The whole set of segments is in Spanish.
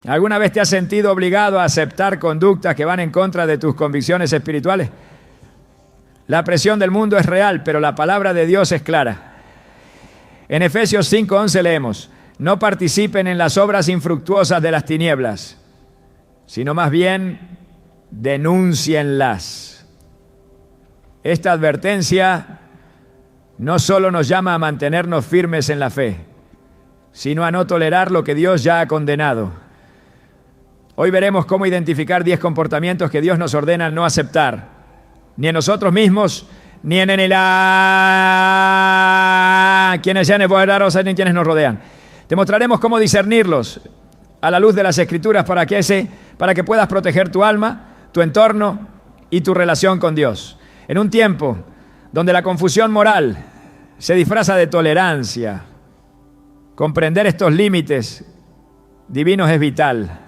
¿Alguna vez te has sentido obligado a aceptar conductas que van en contra de tus convicciones espirituales? La presión del mundo es real, pero la palabra de Dios es clara. En Efesios 5:11 leemos: no participen en las obras infructuosas de las tinieblas, sino más bien denúncienlas. Esta advertencia no solo nos llama a mantenernos firmes en la fe, sino a no tolerar lo que Dios ya ha condenado. Hoy veremos cómo identificar 10 comportamientos que Dios nos ordena no aceptar, ni en nosotros mismos, ni en quienes sean empoderados, ni en quienes nos rodean. Te mostraremos cómo discernirlos a la luz de las Escrituras para que puedas proteger tu alma, tu entorno y tu relación con Dios. En un tiempo donde la confusión moral se disfraza de tolerancia, comprender estos límites divinos es vital.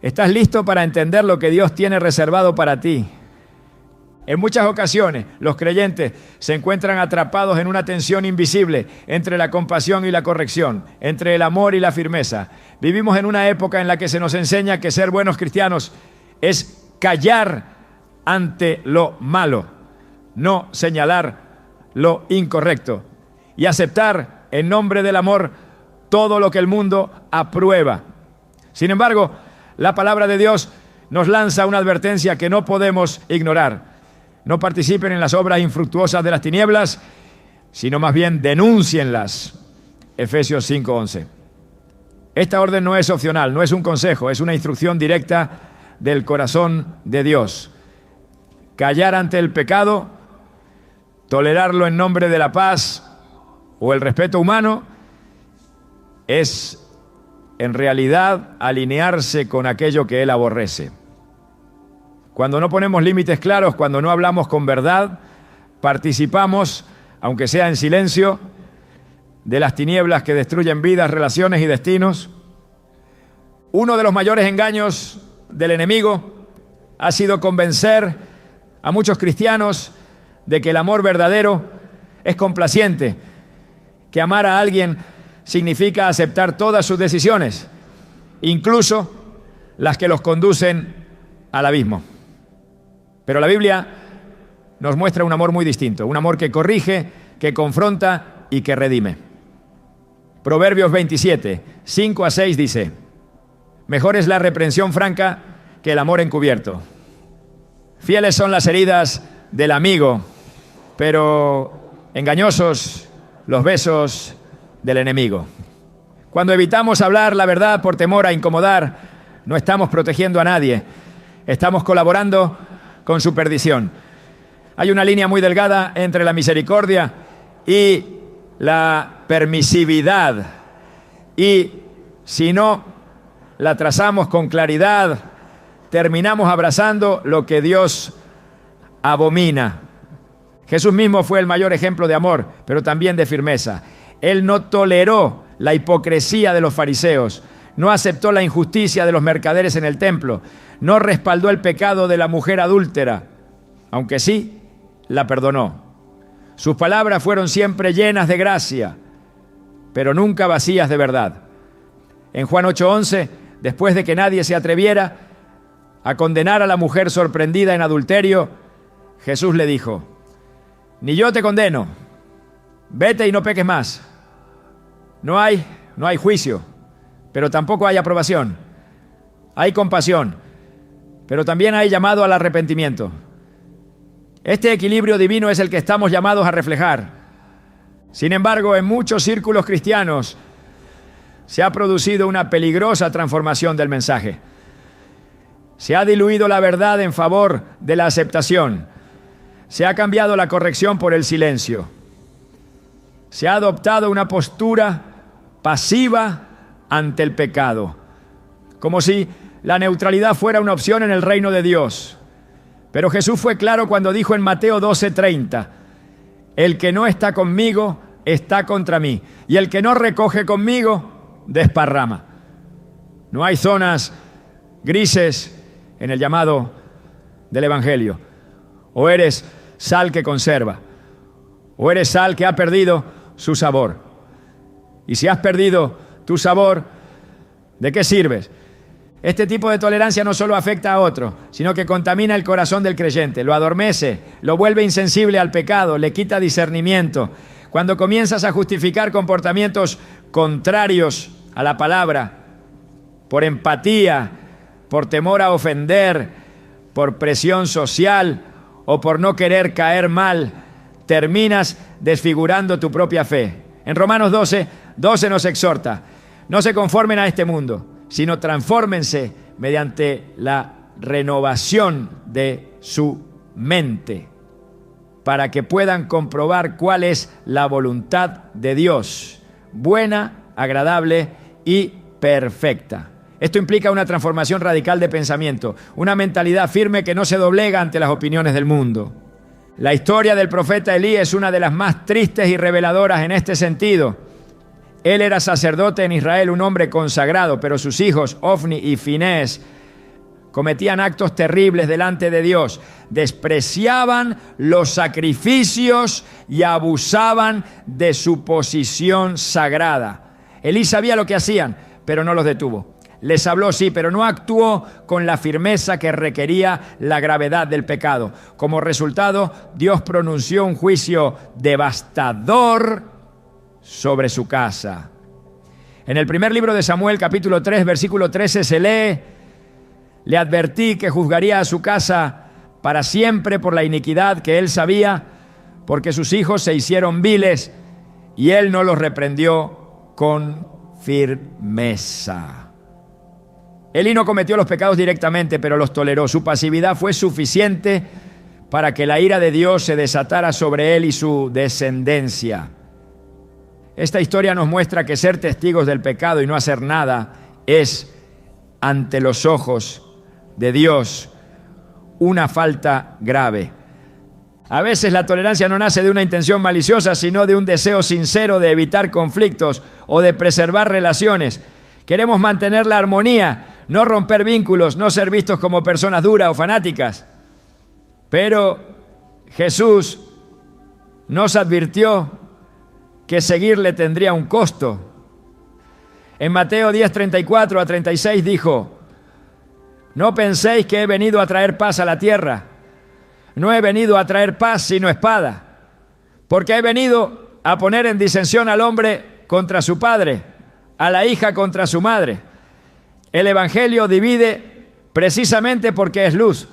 ¿Estás listo para entender lo que Dios tiene reservado para ti? En muchas ocasiones, los creyentes se encuentran atrapados en una tensión invisible entre la compasión y la corrección, entre el amor y la firmeza. Vivimos en una época en la que se nos enseña que ser buenos cristianos es callar ante lo malo, no señalar lo incorrecto y aceptar en nombre del amor todo lo que el mundo aprueba. Sin embargo, la palabra de Dios nos lanza una advertencia que no podemos ignorar. No participen en las obras infructuosas de las tinieblas, sino más bien denúncienlas. Efesios 5:11. Esta orden no es opcional, no es un consejo, es una instrucción directa del corazón de Dios. Callar ante el pecado, tolerarlo en nombre de la paz o el respeto humano, es en realidad alinearse con aquello que Él aborrece. Cuando no ponemos límites claros, cuando no hablamos con verdad, participamos, aunque sea en silencio, de las tinieblas que destruyen vidas, relaciones y destinos. Uno de los mayores engaños del enemigo ha sido convencer a muchos cristianos de que el amor verdadero es complaciente, que amar a alguien significa aceptar todas sus decisiones, incluso las que los conducen al abismo. Pero la Biblia nos muestra un amor muy distinto, un amor que corrige, que confronta y que redime. Proverbios 27, 5-6 dice: mejor es la reprensión franca que el amor encubierto. Fieles son las heridas del amigo, pero engañosos los besos del enemigo. Cuando evitamos hablar la verdad por temor a incomodar, no estamos protegiendo a nadie, estamos colaborando con su perdición. Hay una línea muy delgada entre la misericordia y la permisividad, y si no la trazamos con claridad, terminamos abrazando lo que Dios abomina. Jesús mismo fue el mayor ejemplo de amor, pero también de firmeza. Él no toleró la hipocresía de los fariseos, no aceptó la injusticia de los mercaderes en el templo, no respaldó el pecado de la mujer adúltera, aunque sí la perdonó. Sus palabras fueron siempre llenas de gracia, pero nunca vacías de verdad. En Juan 8:11, después de que nadie se atreviera a condenar a la mujer sorprendida en adulterio, Jesús le dijo: ni yo te condeno, vete y no peques más. No hay juicio, pero tampoco hay aprobación. Hay compasión, pero también hay llamado al arrepentimiento. Este equilibrio divino es el que estamos llamados a reflejar. Sin embargo, en muchos círculos cristianos se ha producido una peligrosa transformación del mensaje. Se ha diluido la verdad en favor de la aceptación. Se ha cambiado la corrección por el silencio. Se ha adoptado una postura pasiva ante el pecado, como si la neutralidad fuera una opción en el reino de Dios. Pero Jesús fue claro cuando dijo en Mateo 12:30: el que no está conmigo está contra mí, y el que no recoge conmigo desparrama. No hay zonas grises en el llamado del Evangelio. O eres sal que conserva, o eres sal que ha perdido su sabor. Y si has perdido tu sabor, ¿de qué sirves? Este tipo de tolerancia no solo afecta a otro, sino que contamina el corazón del creyente, lo adormece, lo vuelve insensible al pecado, le quita discernimiento. Cuando comienzas a justificar comportamientos contrarios a la palabra, por empatía, por temor a ofender, por presión social o por no querer caer mal, terminas desfigurando tu propia fe. En Romanos 12 nos exhorta: no se conformen a este mundo, sino transfórmense mediante la renovación de su mente, para que puedan comprobar cuál es la voluntad de Dios, buena, agradable y perfecta. Esto implica una transformación radical de pensamiento, una mentalidad firme que no se doblega ante las opiniones del mundo. La historia del profeta Elí es una de las más tristes y reveladoras en este sentido. Él era sacerdote en Israel, un hombre consagrado, pero sus hijos, Ofni y Finés, cometían actos terribles delante de Dios. Despreciaban los sacrificios y abusaban de su posición sagrada. Elí sabía lo que hacían, pero no los detuvo. Les habló, sí, pero no actuó con la firmeza que requería la gravedad del pecado. Como resultado, Dios pronunció un juicio devastador sobre su casa. En el primer libro de Samuel, capítulo 3, versículo 13, se lee: le advertí que juzgaría a su casa para siempre por la iniquidad que él sabía, porque sus hijos se hicieron viles, y él no los reprendió con firmeza. Elí no cometió los pecados directamente, pero los toleró. Su pasividad fue suficiente para que la ira de Dios se desatara sobre él y su descendencia. Esta historia nos muestra que ser testigos del pecado y no hacer nada es, ante los ojos de Dios, una falta grave. A veces la tolerancia no nace de una intención maliciosa, sino de un deseo sincero de evitar conflictos o de preservar relaciones. Queremos mantener la armonía, no romper vínculos, no ser vistos como personas duras o fanáticas. Pero Jesús nos advirtió que seguirle tendría un costo. En Mateo 10:34 a 36 dijo: no penséis que he venido a traer paz a la tierra. No he venido a traer paz sino espada, porque he venido a poner en disensión al hombre contra su padre, a la hija contra su madre. El evangelio divide precisamente porque es luz,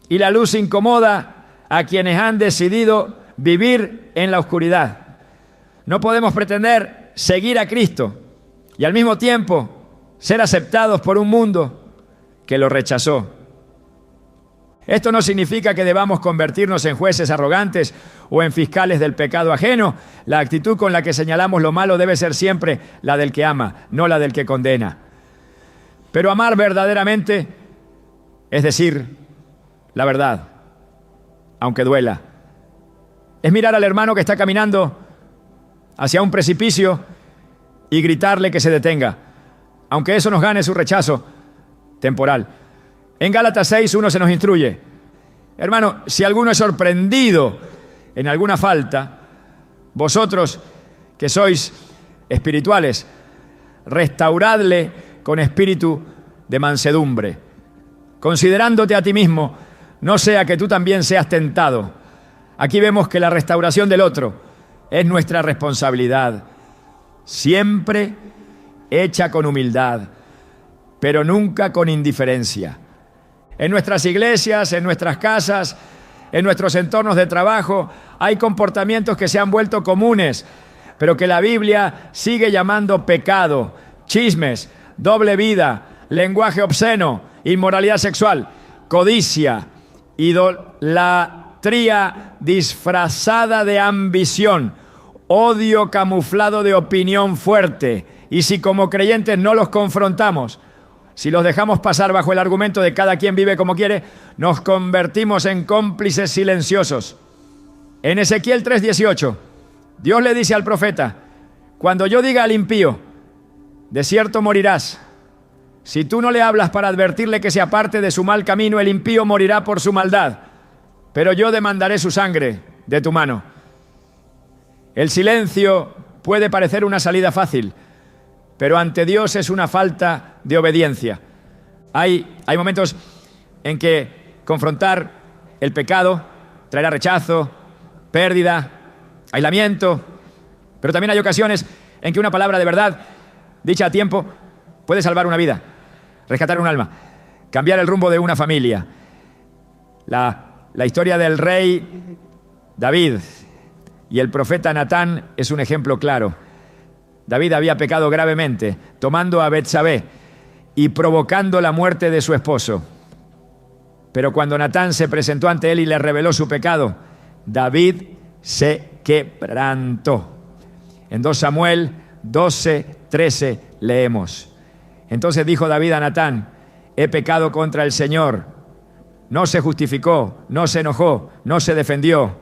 y la luz incomoda a quienes han decidido vivir en la oscuridad. No podemos pretender seguir a Cristo y al mismo tiempo ser aceptados por un mundo que lo rechazó. Esto no significa que debamos convertirnos en jueces arrogantes o en fiscales del pecado ajeno. La actitud con la que señalamos lo malo debe ser siempre la del que ama, no la del que condena. Pero amar verdaderamente es decir la verdad, aunque duela. Es mirar al hermano que está caminando hacia un precipicio y gritarle que se detenga, aunque eso nos gane su rechazo temporal. En Gálatas 6:1 se nos instruye: hermano, si alguno es sorprendido en alguna falta, vosotros que sois espirituales, restauradle con espíritu de mansedumbre, considerándote a ti mismo, no sea que tú también seas tentado. Aquí vemos que la restauración del otro es nuestra responsabilidad, siempre hecha con humildad, pero nunca con indiferencia. En nuestras iglesias, en nuestras casas, en nuestros entornos de trabajo, hay comportamientos que se han vuelto comunes, pero que la Biblia sigue llamando pecado: chismes, doble vida, lenguaje obsceno, inmoralidad sexual, codicia, idolatría disfrazada de ambición, odio camuflado de opinión fuerte. Y si como creyentes no los confrontamos, si los dejamos pasar bajo el argumento de cada quien vive como quiere, nos convertimos en cómplices silenciosos. En Ezequiel 3:18, Dios le dice al profeta: cuando yo diga al impío, de cierto morirás, si tú no le hablas para advertirle que se aparte de su mal camino, el impío morirá por su maldad, pero yo demandaré su sangre de tu mano. El silencio puede parecer una salida fácil, pero ante Dios es una falta de obediencia. Hay momentos en que confrontar el pecado traerá rechazo, pérdida, aislamiento, pero también hay ocasiones en que una palabra de verdad, dicha a tiempo, puede salvar una vida, rescatar un alma, cambiar el rumbo de una familia. La historia del rey David y el profeta Natán es un ejemplo claro. David había pecado gravemente, tomando a Betsabé y provocando la muerte de su esposo. Pero cuando Natán se presentó ante él y le reveló su pecado, David se quebrantó. En 2 Samuel 12:13 leemos: entonces dijo David a Natán: he pecado contra el Señor. No se justificó, no se enojó, no se defendió.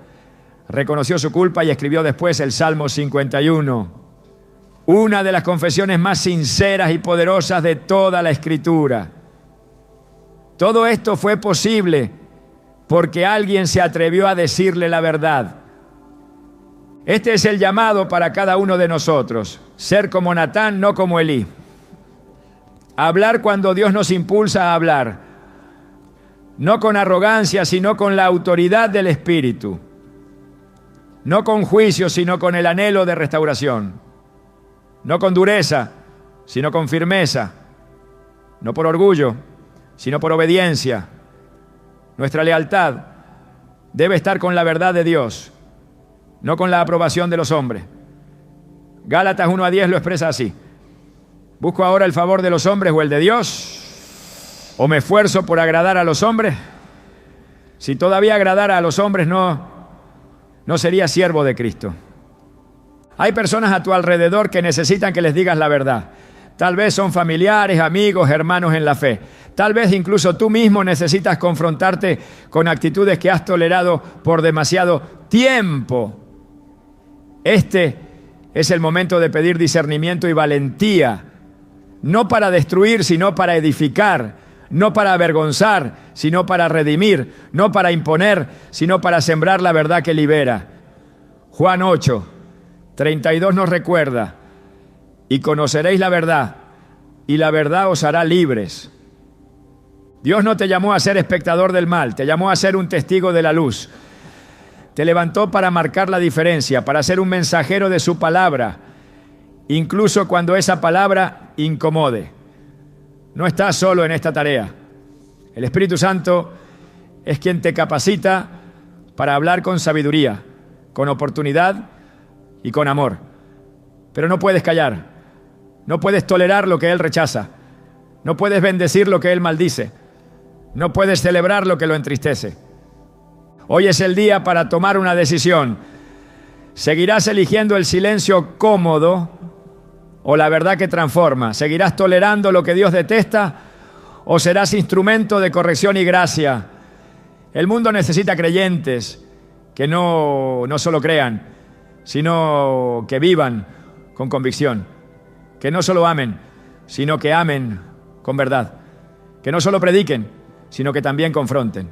Reconoció su culpa y escribió después el Salmo 51. Una de las confesiones más sinceras y poderosas de toda la Escritura. Todo esto fue posible porque alguien se atrevió a decirle la verdad. Este es el llamado para cada uno de nosotros: ser como Natán, no como Elí. Hablar cuando Dios nos impulsa a hablar, no con arrogancia, sino con la autoridad del Espíritu. No con juicio, sino con el anhelo de restauración. No con dureza, sino con firmeza. No por orgullo, sino por obediencia. Nuestra lealtad debe estar con la verdad de Dios, no con la aprobación de los hombres. Gálatas 1:10 lo expresa así: ¿busco ahora el favor de los hombres o el de Dios? ¿O me esfuerzo por agradar a los hombres? Si todavía agradara a los hombres, no sería siervo de Cristo. Hay personas a tu alrededor que necesitan que les digas la verdad. Tal vez son familiares, amigos, hermanos en la fe. Tal vez incluso tú mismo necesitas confrontarte con actitudes que has tolerado por demasiado tiempo. Este es el momento de pedir discernimiento y valentía, no para destruir, sino para edificar, no para avergonzar, sino para redimir, no para imponer, sino para sembrar la verdad que libera. Juan 8:32 nos recuerda: y conoceréis la verdad, y la verdad os hará libres. Dios no te llamó a ser espectador del mal, te llamó a ser un testigo de la luz. Te levantó para marcar la diferencia, para ser un mensajero de su palabra, incluso cuando esa palabra incomode. No estás solo en esta tarea. El Espíritu Santo es quien te capacita para hablar con sabiduría, con oportunidad y con amor. Pero no puedes callar, no puedes tolerar lo que Él rechaza, no puedes bendecir lo que Él maldice, no puedes celebrar lo que lo entristece. Hoy es el día para tomar una decisión. ¿Seguirás eligiendo el silencio cómodo o la verdad que transforma? ¿Seguirás tolerando lo que Dios detesta o serás instrumento de corrección y gracia? El mundo necesita creyentes que no solo crean, sino que vivan con convicción, que no solo amen, sino que amen con verdad, que no solo prediquen, sino que también confronten,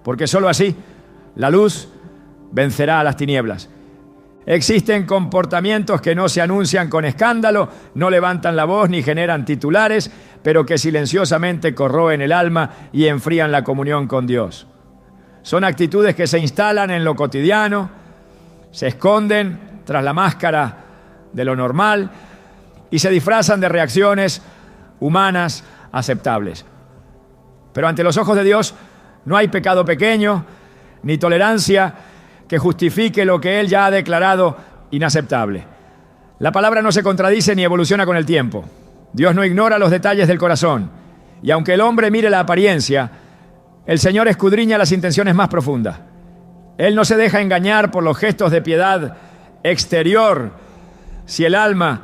porque solo así la luz vencerá a las tinieblas. Existen comportamientos que no se anuncian con escándalo, no levantan la voz ni generan titulares, pero que silenciosamente corroen el alma y enfrían la comunión con Dios. Son actitudes que se instalan en lo cotidiano, se esconden tras la máscara de lo normal y se disfrazan de reacciones humanas aceptables. Pero ante los ojos de Dios no hay pecado pequeño ni tolerancia que justifique lo que Él ya ha declarado inaceptable. La palabra no se contradice ni evoluciona con el tiempo. Dios no ignora los detalles del corazón. Y aunque el hombre mire la apariencia, el Señor escudriña las intenciones más profundas. Él no se deja engañar por los gestos de piedad exterior. Si el alma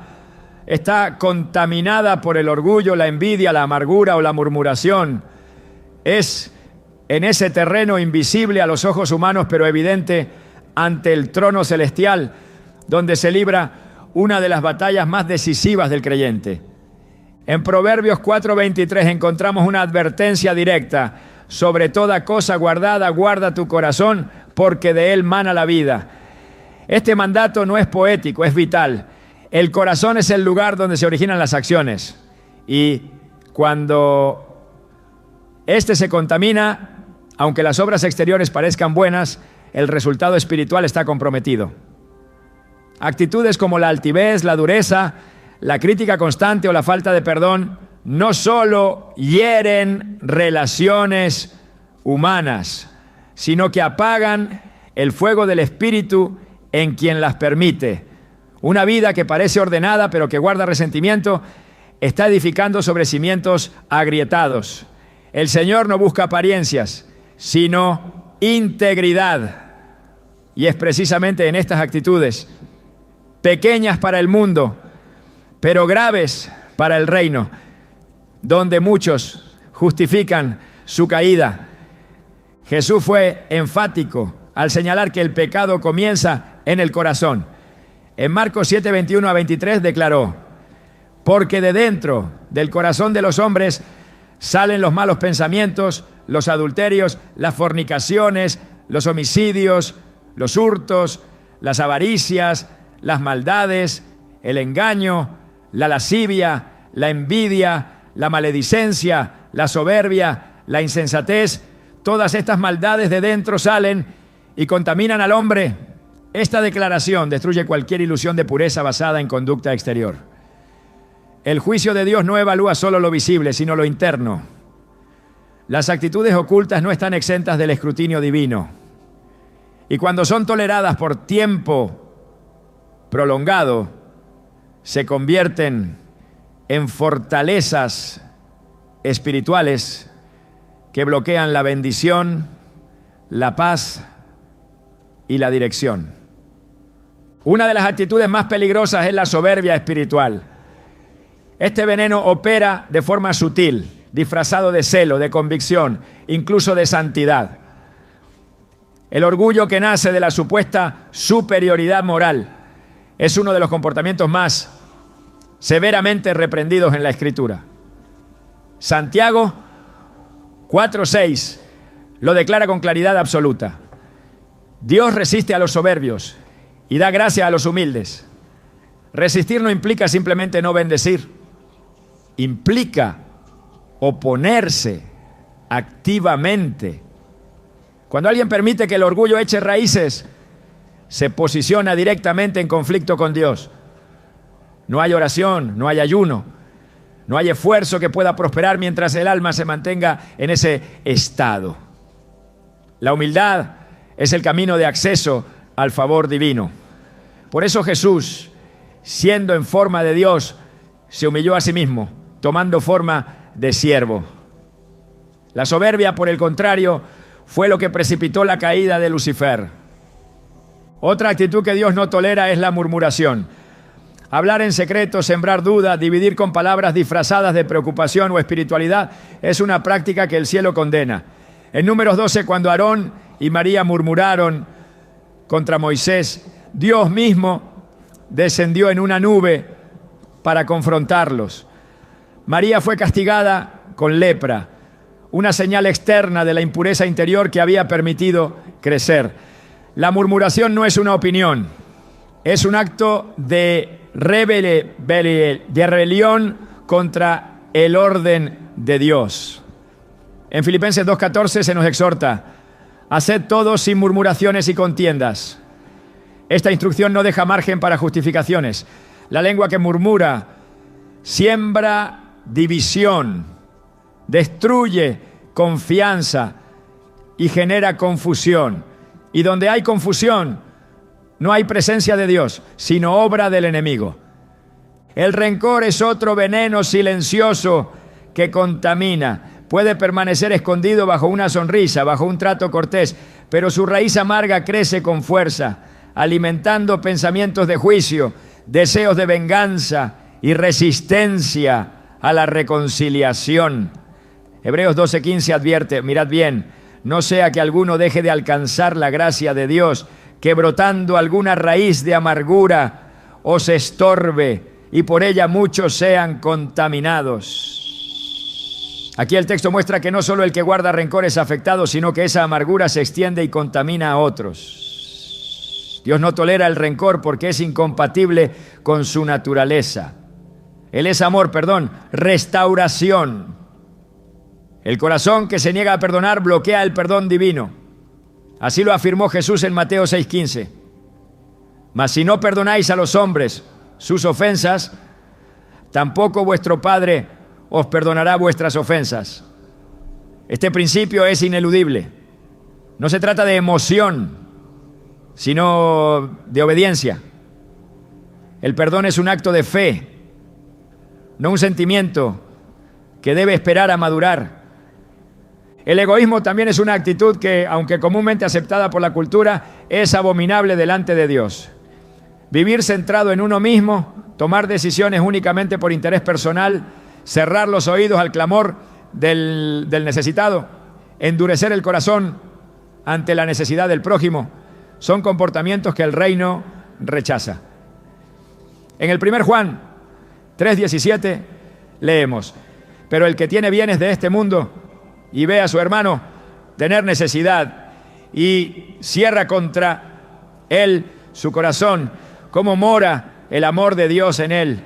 está contaminada por el orgullo, la envidia, la amargura o la murmuración, es en ese terreno invisible a los ojos humanos, pero evidente ante el trono celestial, donde se libra una de las batallas más decisivas del creyente. En Proverbios 4:23 encontramos una advertencia directa: sobre toda cosa guardada, guarda tu corazón, porque de él mana la vida. Este mandato no es poético, es vital. El corazón es el lugar donde se originan las acciones. Y cuando Este se contamina, aunque las obras exteriores parezcan buenas, el resultado espiritual está comprometido. Actitudes como la altivez, la dureza, la crítica constante o la falta de perdón no solo hieren relaciones humanas, sino que apagan el fuego del Espíritu en quien las permite. Una vida que parece ordenada pero que guarda resentimiento está edificando sobre cimientos agrietados. El Señor no busca apariencias, sino integridad. Y es precisamente en estas actitudes, pequeñas para el mundo, pero graves para el reino, donde muchos justifican su caída. Jesús fue enfático al señalar que el pecado comienza en el corazón. En Marcos 7, 21 a 23 declaró: porque de dentro del corazón de los hombres salen los malos pensamientos, los adulterios, las fornicaciones, los homicidios, los hurtos, las avaricias, las maldades, el engaño, la lascivia, la envidia, la maledicencia, la soberbia, la insensatez. Todas estas maldades de dentro salen y contaminan al hombre. Esta declaración destruye cualquier ilusión de pureza basada en conducta exterior. El juicio de Dios no evalúa solo lo visible, sino lo interno. Las actitudes ocultas no están exentas del escrutinio divino. Y cuando son toleradas por tiempo prolongado, se convierten en fortalezas espirituales que bloquean la bendición, la paz y la dirección. Una de las actitudes más peligrosas es la soberbia espiritual. Este veneno opera de forma sutil, disfrazado de celo, de convicción, incluso de santidad. El orgullo que nace de la supuesta superioridad moral es uno de los comportamientos más severamente reprendidos en la Escritura. Santiago 4:6 lo declara con claridad absoluta. Dios resiste a los soberbios y da gracia a los humildes. Resistir no implica simplemente no bendecir, implica oponerse activamente. Cuando alguien permite que el orgullo eche raíces, se posiciona directamente en conflicto con Dios. No hay oración, no hay ayuno, no hay esfuerzo que pueda prosperar mientras el alma se mantenga en ese estado. La humildad es el camino de acceso al favor divino. Por eso Jesús, siendo en forma de Dios, se humilló a sí mismo, tomando forma de siervo. La soberbia, por el contrario, fue lo que precipitó la caída de Lucifer. Otra actitud que Dios no tolera es la murmuración. Hablar en secreto, sembrar dudas, dividir con palabras disfrazadas de preocupación o espiritualidad es una práctica que el cielo condena. En Números 12, cuando Aarón y María murmuraron contra Moisés, Dios mismo descendió en una nube para confrontarlos. María fue castigada con lepra, una señal externa de la impureza interior que había permitido crecer. La murmuración no es una opinión, es un acto de rebelión contra el orden de Dios. En Filipenses 2:14 se nos exhorta: haced todo sin murmuraciones y contiendas. Esta instrucción no deja margen para justificaciones. La lengua que murmura siembra división, destruye confianza y genera confusión. Y donde hay confusión, no hay presencia de Dios, sino obra del enemigo. El rencor es otro veneno silencioso que contamina. Puede permanecer escondido bajo una sonrisa, bajo un trato cortés, pero su raíz amarga crece con fuerza, alimentando pensamientos de juicio, deseos de venganza y resistencia a la reconciliación. Hebreos 12:15 advierte: mirad bien, no sea que alguno deje de alcanzar la gracia de Dios, que brotando alguna raíz de amargura os estorbe y por ella muchos sean contaminados. Aquí el texto muestra que no solo el que guarda rencor es afectado, sino que esa amargura se extiende y contamina a otros. Dios no tolera el rencor porque es incompatible con su naturaleza. Él es amor, restauración. El corazón que se niega a perdonar bloquea el perdón divino. Así lo afirmó Jesús en Mateo 6:15. Mas si no perdonáis a los hombres sus ofensas, tampoco vuestro Padre os perdonará vuestras ofensas. Este principio es ineludible. No se trata de emoción, sino de obediencia. El perdón es un acto de fe, no un sentimiento que debe esperar a madurar. El egoísmo también es una actitud que, aunque comúnmente aceptada por la cultura, es abominable delante de Dios. Vivir centrado en uno mismo, tomar decisiones únicamente por interés personal, cerrar los oídos al clamor del necesitado, endurecer el corazón ante la necesidad del prójimo, son comportamientos que el reino rechaza. En el 1 Juan 3:17 leemos: pero el que tiene bienes de este mundo y ve a su hermano tener necesidad y cierra contra él su corazón, ¿cómo mora el amor de Dios en él?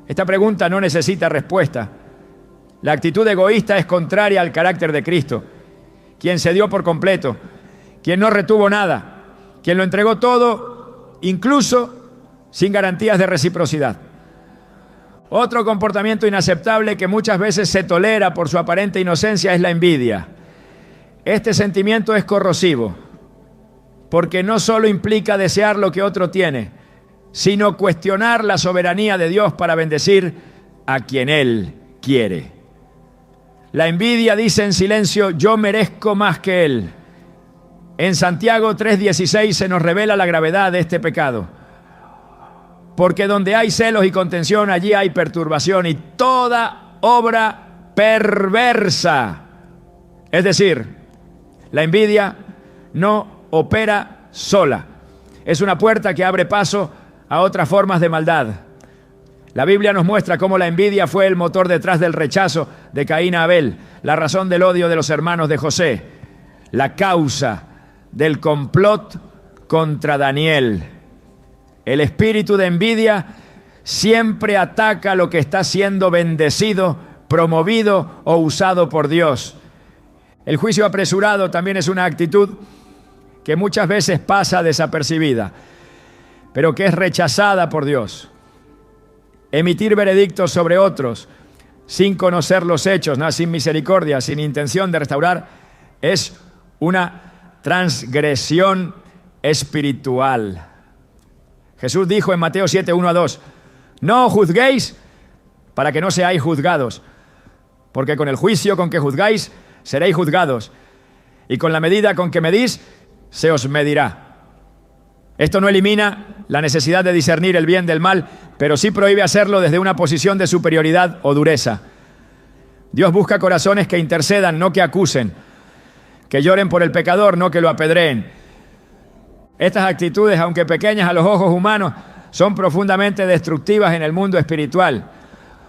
Esta pregunta no necesita respuesta. La actitud egoísta es contraria al carácter de Cristo, quien se dio por completo, quien no retuvo nada, quien lo entregó todo, incluso sin garantías de reciprocidad. Otro comportamiento inaceptable que muchas veces se tolera por su aparente inocencia es la envidia. Este sentimiento es corrosivo, porque no solo implica desear lo que otro tiene, sino cuestionar la soberanía de Dios para bendecir a quien Él quiere. La envidia dice en silencio: yo merezco más que Él. En Santiago 3:16 se nos revela la gravedad de este pecado. Porque donde hay celos y contención, allí hay perturbación y toda obra perversa. Es decir, la envidia no opera sola. Es una puerta que abre paso a otras formas de maldad. La Biblia nos muestra cómo la envidia fue el motor detrás del rechazo de Caín a Abel, la razón del odio de los hermanos de José, la causa del complot contra Daniel. El espíritu de envidia siempre ataca lo que está siendo bendecido, promovido o usado por Dios. El juicio apresurado también es una actitud que muchas veces pasa desapercibida, pero que es rechazada por Dios. Emitir veredictos sobre otros sin conocer los hechos, ¿no? Sin misericordia, sin intención de restaurar, es una transgresión espiritual. Jesús dijo en Mateo 7:1-2: no juzguéis para que no seáis juzgados, porque con el juicio con que juzgáis seréis juzgados, y con la medida con que medís se os medirá. Esto no elimina la necesidad de discernir el bien del mal, pero sí prohíbe hacerlo desde una posición de superioridad o dureza. Dios busca corazones que intercedan, no que acusen, que lloren por el pecador, no que lo apedreen. Estas actitudes, aunque pequeñas a los ojos humanos, son profundamente destructivas en el mundo espiritual.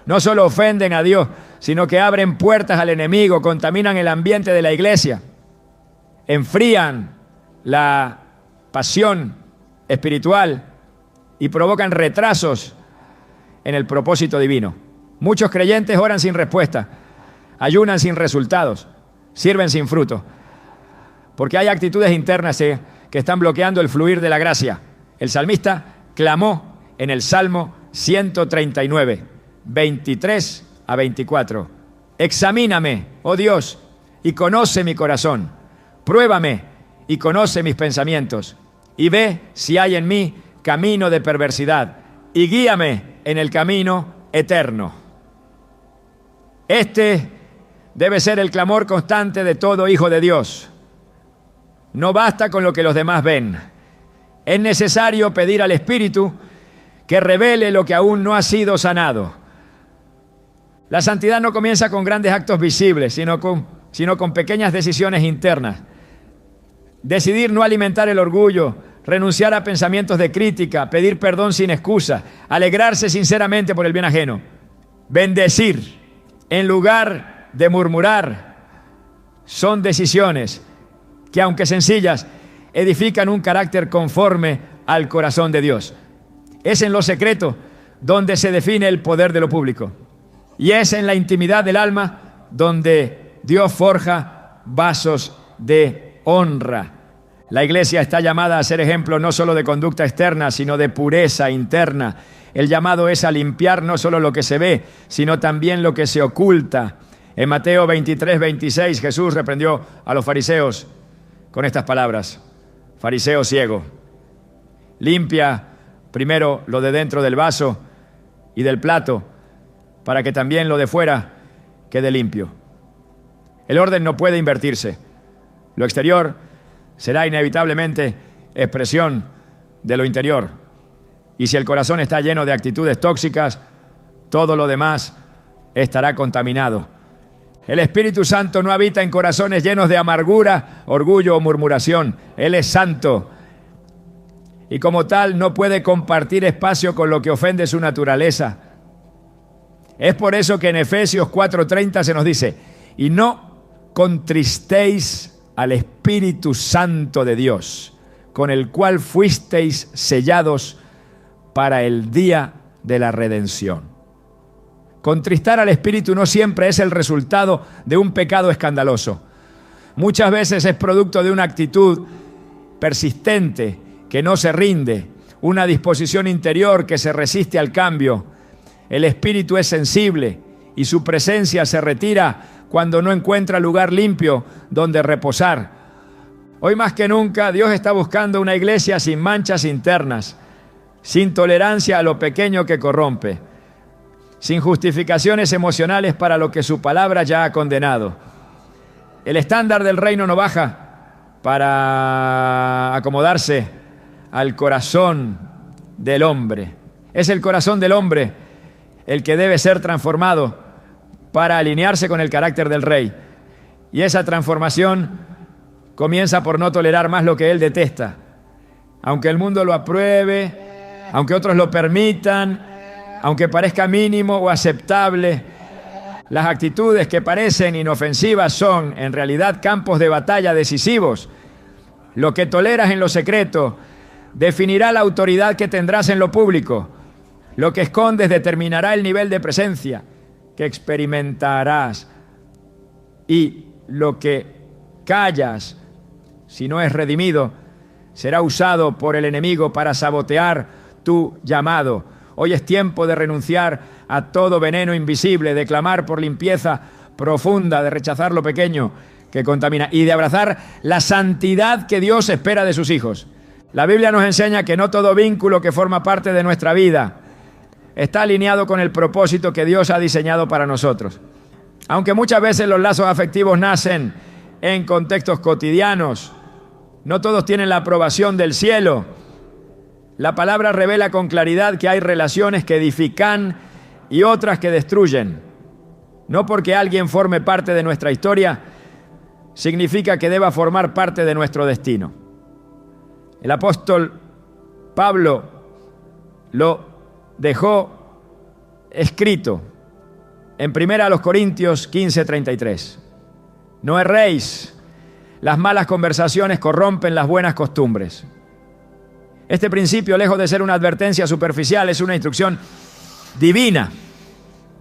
No solo ofenden a Dios, sino que abren puertas al enemigo, contaminan el ambiente de la iglesia, enfrían la pasión espiritual y provocan retrasos en el propósito divino. Muchos creyentes oran sin respuesta, ayunan sin resultados, sirven sin fruto, porque hay actitudes internas que están bloqueando el fluir de la gracia. El salmista clamó en el Salmo 139, 23-24. Examíname, oh Dios, y conoce mi corazón. Pruébame y conoce mis pensamientos. Y ve si hay en mí camino de perversidad. Y guíame en el camino eterno. Este debe ser el clamor constante de todo hijo de Dios. No basta con lo que los demás ven. Es necesario pedir al Espíritu que revele lo que aún no ha sido sanado. La santidad no comienza con grandes actos visibles, sino con pequeñas decisiones internas. Decidir no alimentar el orgullo, renunciar a pensamientos de crítica, pedir perdón sin excusa, alegrarse sinceramente por el bien ajeno, bendecir en lugar de murmurar, son decisiones que, aunque sencillas, edifican un carácter conforme al corazón de Dios. Es en lo secreto donde se define el poder de lo público, y es en la intimidad del alma donde Dios forja vasos de honra. La iglesia está llamada a ser ejemplo no solo de conducta externa, sino de pureza interna. El llamado es a limpiar no solo lo que se ve, sino también lo que se oculta. En Mateo 23, 26, Jesús reprendió a los fariseos con estas palabras: fariseo ciego, limpia primero lo de dentro del vaso y del plato, para que también lo de fuera quede limpio. El orden no puede invertirse. Lo exterior será inevitablemente expresión de lo interior. Y si el corazón está lleno de actitudes tóxicas, todo lo demás estará contaminado. El Espíritu Santo no habita en corazones llenos de amargura, orgullo o murmuración. Él es santo y como tal no puede compartir espacio con lo que ofende su naturaleza. Es por eso que en Efesios 4:30 se nos dice: y no contristéis al Espíritu Santo de Dios, con el cual fuisteis sellados para el día de la redención. Contristar al Espíritu no siempre es el resultado de un pecado escandaloso. Muchas veces es producto de una actitud persistente que no se rinde, una disposición interior que se resiste al cambio. El Espíritu es sensible y su presencia se retira cuando no encuentra lugar limpio donde reposar. Hoy más que nunca, Dios está buscando una iglesia sin manchas internas, sin tolerancia a lo pequeño que corrompe, sin justificaciones emocionales para lo que su palabra ya ha condenado. El estándar del reino no baja para acomodarse al corazón del hombre. Es el corazón del hombre el que debe ser transformado para alinearse con el carácter del rey. Y esa transformación comienza por no tolerar más lo que él detesta. Aunque el mundo lo apruebe, aunque otros lo permitan, aunque parezca mínimo o aceptable, las actitudes que parecen inofensivas son en realidad campos de batalla decisivos. Lo que toleras en lo secreto definirá la autoridad que tendrás en lo público. Lo que escondes determinará el nivel de presencia que experimentarás. Y lo que callas, si no es redimido, será usado por el enemigo para sabotear tu llamado. Hoy es tiempo de renunciar a todo veneno invisible, de clamar por limpieza profunda, de rechazar lo pequeño que contamina y de abrazar la santidad que Dios espera de sus hijos. La Biblia nos enseña que no todo vínculo que forma parte de nuestra vida está alineado con el propósito que Dios ha diseñado para nosotros. Aunque muchas veces los lazos afectivos nacen en contextos cotidianos, no todos tienen la aprobación del cielo. La palabra revela con claridad que hay relaciones que edifican y otras que destruyen. No porque alguien forme parte de nuestra historia, significa que deba formar parte de nuestro destino. El apóstol Pablo lo dejó escrito en 1 Corintios 15:33. No erréis, las malas conversaciones corrompen las buenas costumbres. Este principio, lejos de ser una advertencia superficial, es una instrucción divina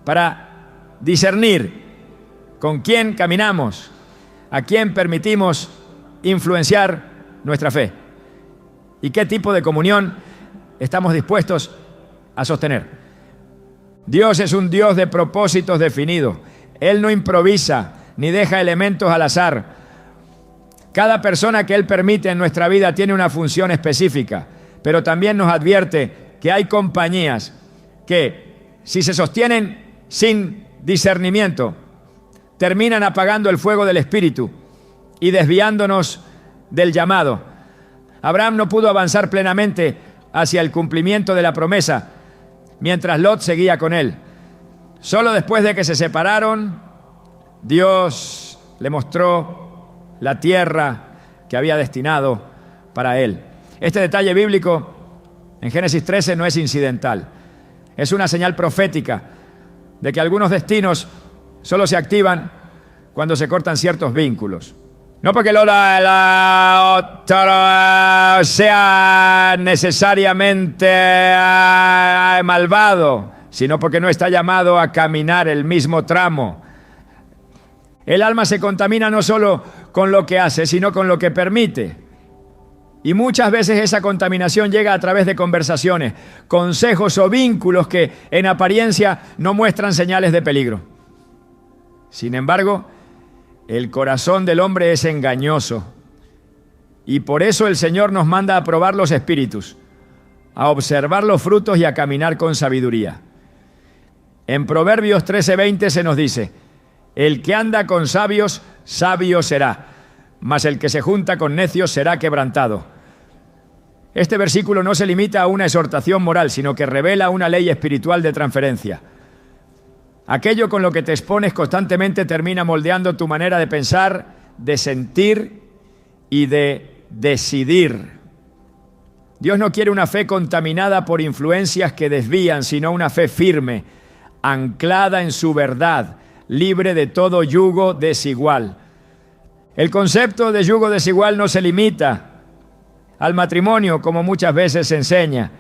para discernir con quién caminamos, a quién permitimos influenciar nuestra fe y qué tipo de comunión estamos dispuestos a sostener. Dios es un Dios de propósitos definidos. Él no improvisa ni deja elementos al azar. Cada persona que Él permite en nuestra vida tiene una función específica, pero también nos advierte que hay compañías que, si se sostienen sin discernimiento, terminan apagando el fuego del Espíritu y desviándonos del llamado. Abraham no pudo avanzar plenamente hacia el cumplimiento de la promesa mientras Lot seguía con él. Solo después de que se separaron, Dios le mostró la tierra que había destinado para él. Este detalle bíblico en Génesis 13 no es incidental. Es una señal profética de que algunos destinos solo se activan cuando se cortan ciertos vínculos. No porque el otro sea necesariamente malvado, sino porque no está llamado a caminar el mismo tramo. El alma se contamina no solo con lo que hace, sino con lo que permite. Y muchas veces esa contaminación llega a través de conversaciones, consejos o vínculos que en apariencia no muestran señales de peligro. Sin embargo, el corazón del hombre es engañoso. Y por eso el Señor nos manda a probar los espíritus, a observar los frutos y a caminar con sabiduría. En Proverbios 13:20 se nos dice: el que anda con sabios, sabio será, mas el que se junta con necios será quebrantado. Este versículo no se limita a una exhortación moral, sino que revela una ley espiritual de transferencia. Aquello con lo que te expones constantemente termina moldeando tu manera de pensar, de sentir y de decidir. Dios no quiere una fe contaminada por influencias que desvían, sino una fe firme, anclada en su verdad, libre de todo yugo desigual. El concepto de yugo desigual no se limita al matrimonio, como muchas veces se enseña.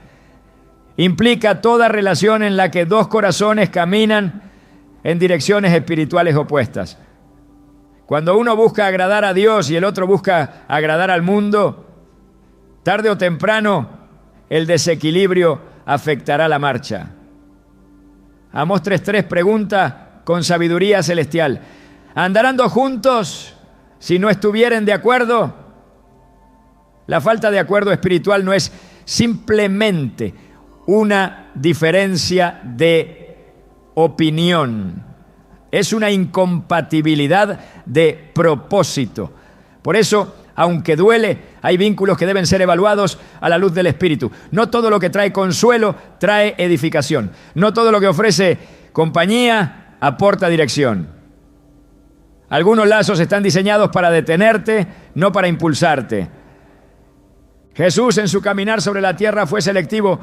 Implica toda relación en la que dos corazones caminan en direcciones espirituales opuestas. Cuando uno busca agradar a Dios y el otro busca agradar al mundo, tarde o temprano el desequilibrio afectará la marcha. Amós 3:3 pregunta con sabiduría celestial: ¿andarán dos juntos si no estuvieren de acuerdo? La falta de acuerdo espiritual no es simplemente una diferencia de opinión, es una incompatibilidad de propósito. Por eso, aunque duele, hay vínculos que deben ser evaluados a la luz del Espíritu. No todo lo que trae consuelo trae edificación. No todo lo que ofrece compañía aporta dirección. Algunos lazos están diseñados para detenerte, no para impulsarte. Jesús en su caminar sobre la tierra fue selectivo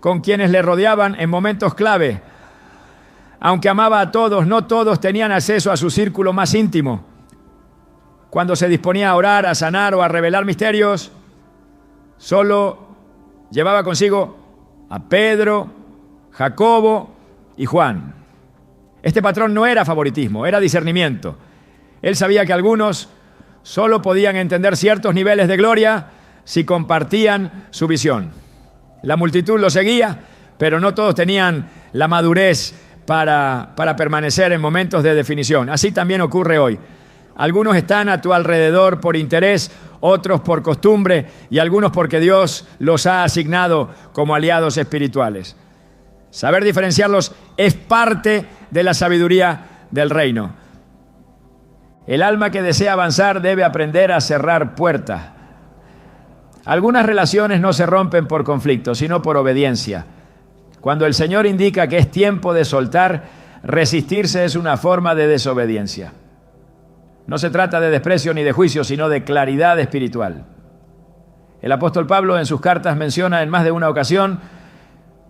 con quienes le rodeaban en momentos clave. Aunque amaba a todos, no todos tenían acceso a su círculo más íntimo. Cuando se disponía a orar, a sanar o a revelar misterios, solo llevaba consigo a Pedro, Jacobo y Juan. Este patrón no era favoritismo, era discernimiento. Él sabía que algunos solo podían entender ciertos niveles de gloria si compartían su visión. La multitud lo seguía, pero no todos tenían la madurez para permanecer en momentos de definición. Así también ocurre hoy. Algunos están a tu alrededor por interés, otros por costumbre y algunos porque Dios los ha asignado como aliados espirituales. Saber diferenciarlos es parte de la sabiduría del reino. El alma que desea avanzar debe aprender a cerrar puertas. Algunas relaciones no se rompen por conflicto, sino por obediencia. Cuando el Señor indica que es tiempo de soltar, resistirse es una forma de desobediencia. No se trata de desprecio ni de juicio, sino de claridad espiritual. El apóstol Pablo en sus cartas menciona en más de una ocasión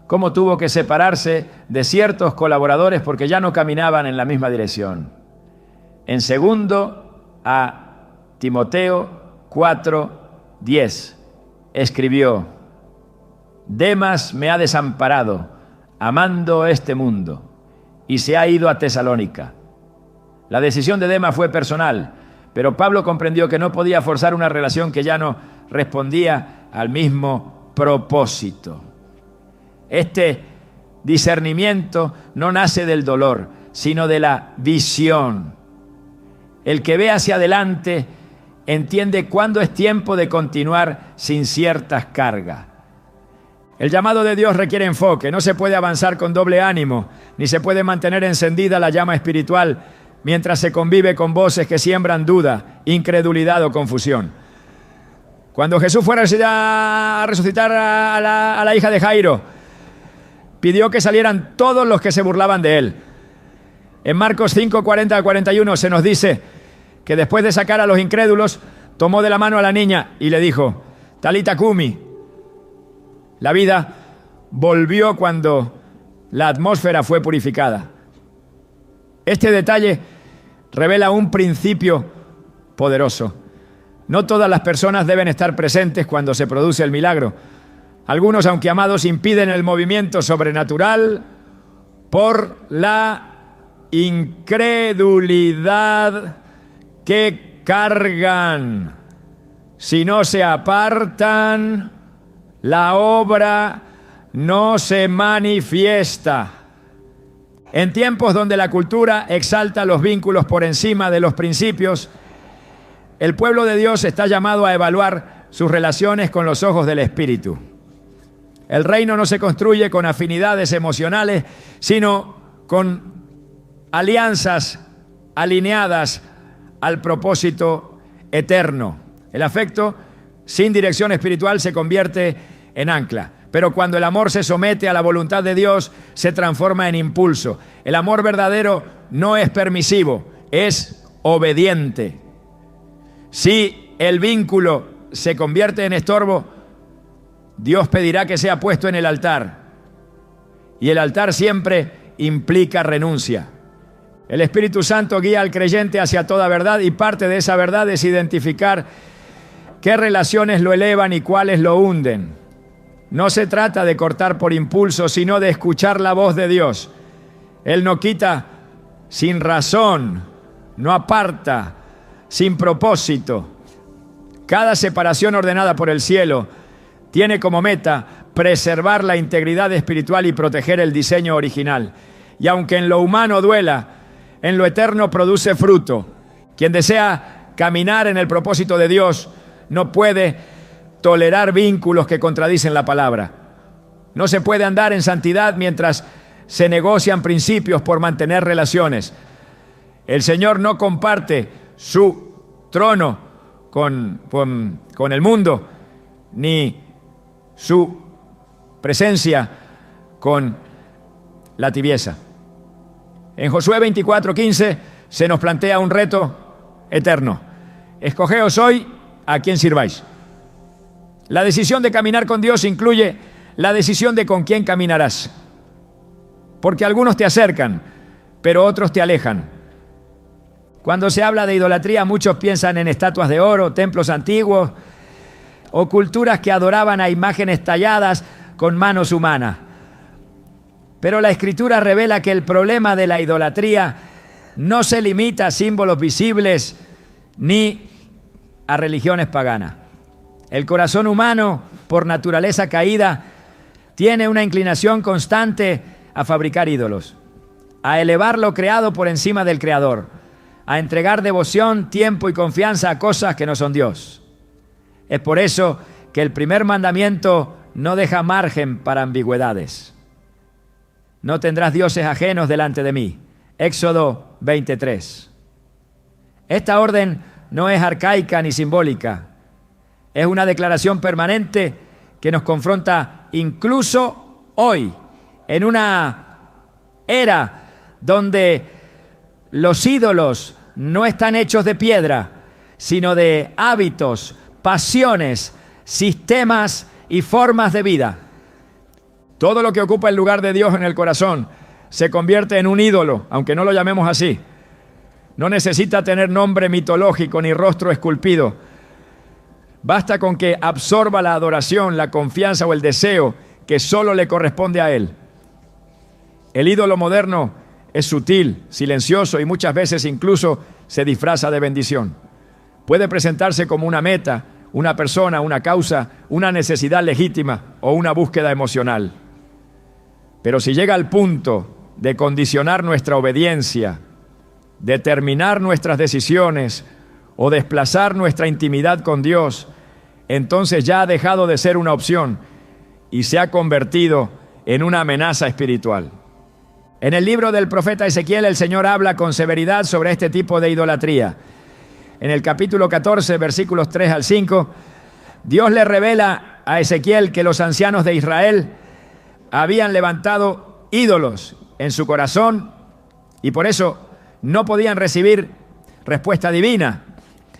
cómo tuvo que separarse de ciertos colaboradores porque ya no caminaban en la misma dirección. En 2 a Timoteo 4:10 escribió: Demas me ha desamparado, amando este mundo, y se ha ido a Tesalónica. La decisión de Demas fue personal, pero Pablo comprendió que no podía forzar una relación que ya no respondía al mismo propósito. Este discernimiento no nace del dolor, sino de la visión. El que ve hacia adelante entiende cuándo es tiempo de continuar sin ciertas cargas. El llamado de Dios requiere enfoque. No se puede avanzar con doble ánimo, ni se puede mantener encendida la llama espiritual mientras se convive con voces que siembran duda, incredulidad o confusión. Cuando Jesús fue a resucitar a la hija de Jairo, pidió que salieran todos los que se burlaban de él. En Marcos 5, 40 al 41 se nos dice que después de sacar a los incrédulos, tomó de la mano a la niña y le dijo: Talita cumi. La vida volvió cuando la atmósfera fue purificada. Este detalle revela un principio poderoso. No todas las personas deben estar presentes cuando se produce el milagro. Algunos, aunque amados, impiden el movimiento sobrenatural por la incredulidad que cargan. Si no se apartan, la obra no se manifiesta. En tiempos donde la cultura exalta los vínculos por encima de los principios, el pueblo de Dios está llamado a evaluar sus relaciones con los ojos del Espíritu. El reino no se construye con afinidades emocionales, sino con alianzas alineadas al propósito eterno. El afecto sin dirección espiritual se convierte en ancla. Pero cuando el amor se somete a la voluntad de Dios, se transforma en impulso. El amor verdadero no es permisivo, es obediente. Si el vínculo se convierte en estorbo, Dios pedirá que sea puesto en el altar. Y el altar siempre implica renuncia. El Espíritu Santo guía al creyente hacia toda verdad y parte de esa verdad es identificar qué relaciones lo elevan y cuáles lo hunden. No se trata de cortar por impulso, sino de escuchar la voz de Dios. Él no quita sin razón, no aparta sin propósito. Cada separación ordenada por el cielo tiene como meta preservar la integridad espiritual y proteger el diseño original. Y aunque en lo humano duela, en lo eterno produce fruto. Quien desea caminar en el propósito de Dios no puede tolerar vínculos que contradicen la palabra. No se puede andar en santidad mientras se negocian principios por mantener relaciones. El Señor no comparte su trono con el mundo, ni su presencia con la tibieza. En Josué 24:15 se nos plantea un reto eterno. Escogeos hoy a quién sirváis. La decisión de caminar con Dios incluye la decisión de con quién caminarás. Porque algunos te acercan, pero otros te alejan. Cuando se habla de idolatría, muchos piensan en estatuas de oro, templos antiguos o culturas que adoraban a imágenes talladas con manos humanas. Pero la Escritura revela que el problema de la idolatría no se limita a símbolos visibles ni a religiones paganas. El corazón humano, por naturaleza caída, tiene una inclinación constante a fabricar ídolos, a elevar lo creado por encima del Creador, a entregar devoción, tiempo y confianza a cosas que no son Dios. Es por eso que el primer mandamiento no deja margen para ambigüedades. No tendrás dioses ajenos delante de mí. Éxodo 23. Esta orden no es arcaica ni simbólica. Es una declaración permanente que nos confronta incluso hoy, en una era donde los ídolos no están hechos de piedra, sino de hábitos, pasiones, sistemas y formas de vida. Todo lo que ocupa el lugar de Dios en el corazón se convierte en un ídolo, aunque no lo llamemos así. No necesita tener nombre mitológico ni rostro esculpido. Basta con que absorba la adoración, la confianza o el deseo que solo le corresponde a Él. El ídolo moderno es sutil, silencioso y muchas veces incluso se disfraza de bendición. Puede presentarse como una meta, una persona, una causa, una necesidad legítima o una búsqueda emocional. Pero si llega al punto de condicionar nuestra obediencia, determinar nuestras decisiones o desplazar nuestra intimidad con Dios, entonces ya ha dejado de ser una opción y se ha convertido en una amenaza espiritual. En el libro del profeta Ezequiel, el Señor habla con severidad sobre este tipo de idolatría. En el capítulo 14, versículos 3 al 5, Dios le revela a Ezequiel que los ancianos de Israel habían levantado ídolos en su corazón y por eso no podían recibir respuesta divina.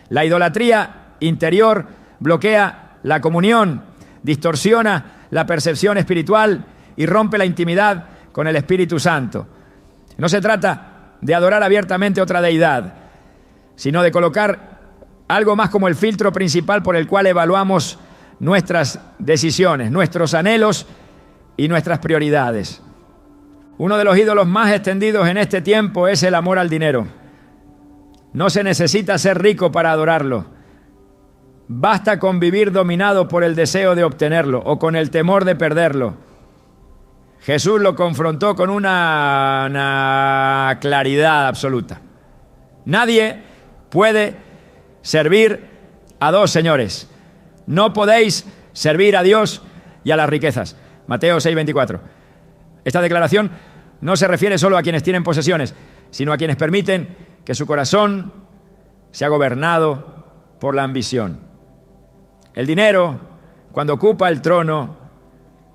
La idolatría interior bloquea la comunión, distorsiona la percepción espiritual y rompe la intimidad con el Espíritu Santo. No se trata de adorar abiertamente otra deidad, sino de colocar algo más como el filtro principal por el cual evaluamos nuestras decisiones, nuestros anhelos y nuestras prioridades. Uno de los ídolos más extendidos en este tiempo es el amor al dinero. No se necesita ser rico para adorarlo. Basta con vivir dominado por el deseo de obtenerlo o con el temor de perderlo. Jesús lo confrontó con una claridad absoluta. Nadie puede servir a dos señores. No podéis servir a Dios y a las riquezas. Mateo 6:24. Esta declaración no se refiere solo a quienes tienen posesiones, sino a quienes permiten que su corazón sea gobernado por la ambición. El dinero, cuando ocupa el trono,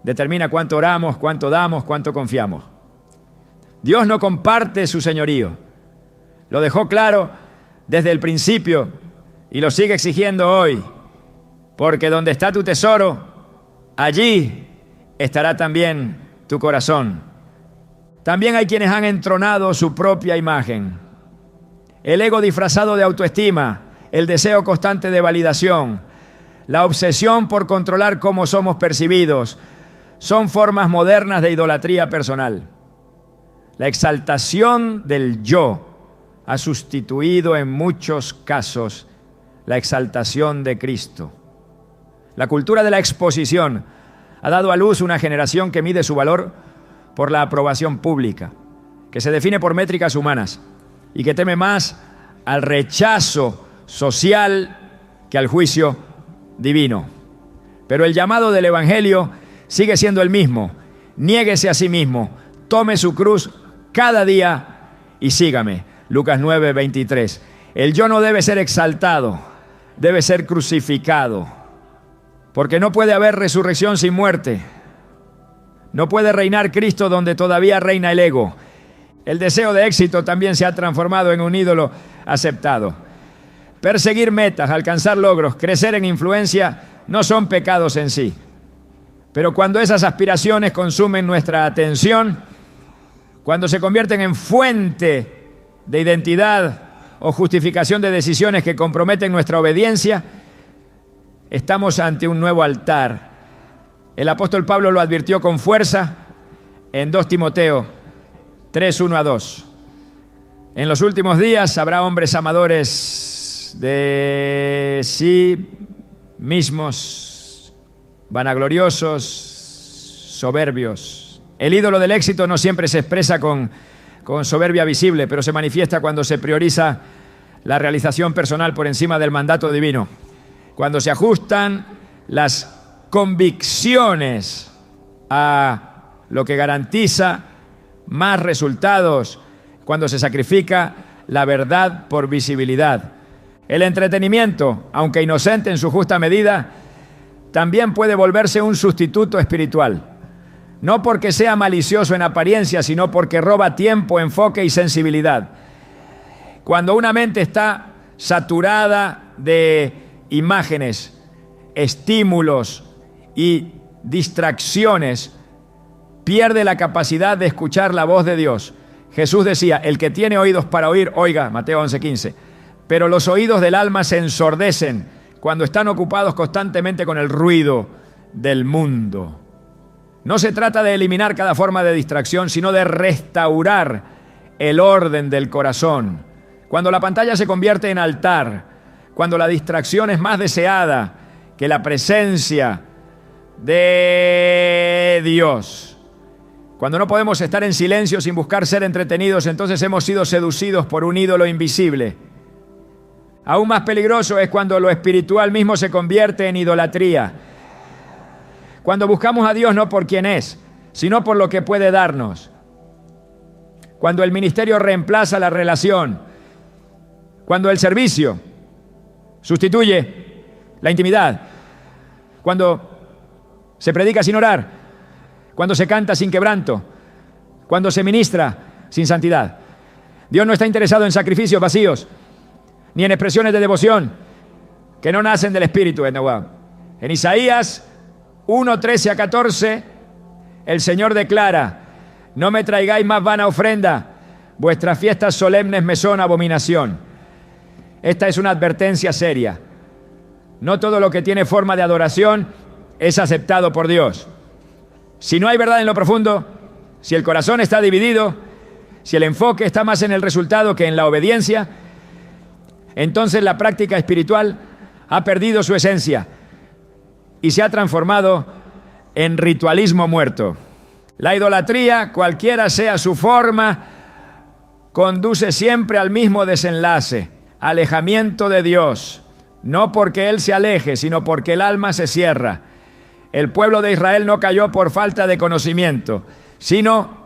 determina cuánto oramos, cuánto damos, cuánto confiamos. Dios no comparte su señorío. Lo dejó claro desde el principio y lo sigue exigiendo hoy. Porque donde está tu tesoro, allí estará también tu corazón. También hay quienes han entronado su propia imagen. El ego disfrazado de autoestima, el deseo constante de validación, la obsesión por controlar cómo somos percibidos, son formas modernas de idolatría personal. La exaltación del yo ha sustituido en muchos casos la exaltación de Cristo. La cultura de la exposición ha dado a luz una generación que mide su valor por la aprobación pública, que se define por métricas humanas y que teme más al rechazo social que al juicio divino. Pero el llamado del Evangelio sigue siendo el mismo. Niéguese a sí mismo, tome su cruz cada día y sígame. Lucas 9:23. El yo no debe ser exaltado, debe ser crucificado. Porque no puede haber resurrección sin muerte. No puede reinar Cristo donde todavía reina el ego. El deseo de éxito también se ha transformado en un ídolo aceptado. Perseguir metas, alcanzar logros, crecer en influencia no son pecados en sí. Pero cuando esas aspiraciones consumen nuestra atención, cuando se convierten en fuente de identidad o justificación de decisiones que comprometen nuestra obediencia, estamos ante un nuevo altar. El apóstol Pablo lo advirtió con fuerza en 2 Timoteo 3:1-2. En los últimos días habrá hombres amadores de sí mismos, vanagloriosos, soberbios. El ídolo del éxito no siempre se expresa con soberbia visible, pero se manifiesta cuando se prioriza la realización personal por encima del mandato divino. Cuando se ajustan las convicciones a lo que garantiza más resultados, cuando se sacrifica la verdad por visibilidad. El entretenimiento, aunque inocente en su justa medida, también puede volverse un sustituto espiritual. No porque sea malicioso en apariencia, sino porque roba tiempo, enfoque y sensibilidad. Cuando una mente está saturada de imágenes, estímulos y distracciones, pierde la capacidad de escuchar la voz de Dios. Jesús decía, el que tiene oídos para oír, oiga, Mateo 11:15. Pero los oídos del alma se ensordecen cuando están ocupados constantemente con el ruido del mundo. No se trata de eliminar cada forma de distracción, sino de restaurar el orden del corazón. Cuando la pantalla se convierte en altar, cuando la distracción es más deseada que la presencia de Dios, cuando no podemos estar en silencio sin buscar ser entretenidos, entonces hemos sido seducidos por un ídolo invisible. Aún más peligroso es cuando lo espiritual mismo se convierte en idolatría. Cuando buscamos a Dios no por quién es, sino por lo que puede darnos. Cuando el ministerio reemplaza la relación. Cuando el servicio sustituye la intimidad. Cuando se predica sin orar. Cuando se canta sin quebranto. Cuando se ministra sin santidad. Dios no está interesado en sacrificios vacíos, ni en expresiones de devoción que no nacen del Espíritu. En Isaías 1:13-14, el Señor declara, no me traigáis más vana ofrenda, vuestras fiestas solemnes me son abominación. Esta es una advertencia seria. No todo lo que tiene forma de adoración es aceptado por Dios. Si no hay verdad en lo profundo, Si el corazón está dividido, si el enfoque está más en el resultado que en la obediencia, entonces la práctica espiritual ha perdido su esencia y se ha transformado en ritualismo muerto. La idolatría, cualquiera sea su forma, conduce siempre al mismo desenlace: alejamiento de Dios. No porque Él se aleje, sino porque el alma se cierra. El pueblo de Israel no cayó por falta de conocimiento, sino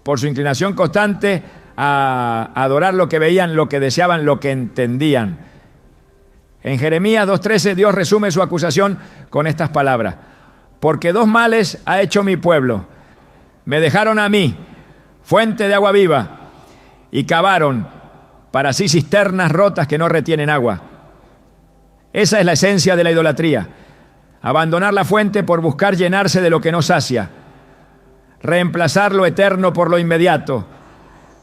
por su inclinación constante a adorar lo que veían, lo que deseaban, lo que entendían. En Jeremías 2:13 Dios resume su acusación con estas palabras: porque dos males ha hecho mi pueblo. Me dejaron a mí, fuente de agua viva, y cavaron para sí cisternas rotas que no retienen agua. Esa es la esencia de la idolatría: abandonar la fuente por buscar llenarse de lo que no sacia, reemplazar lo eterno por lo inmediato,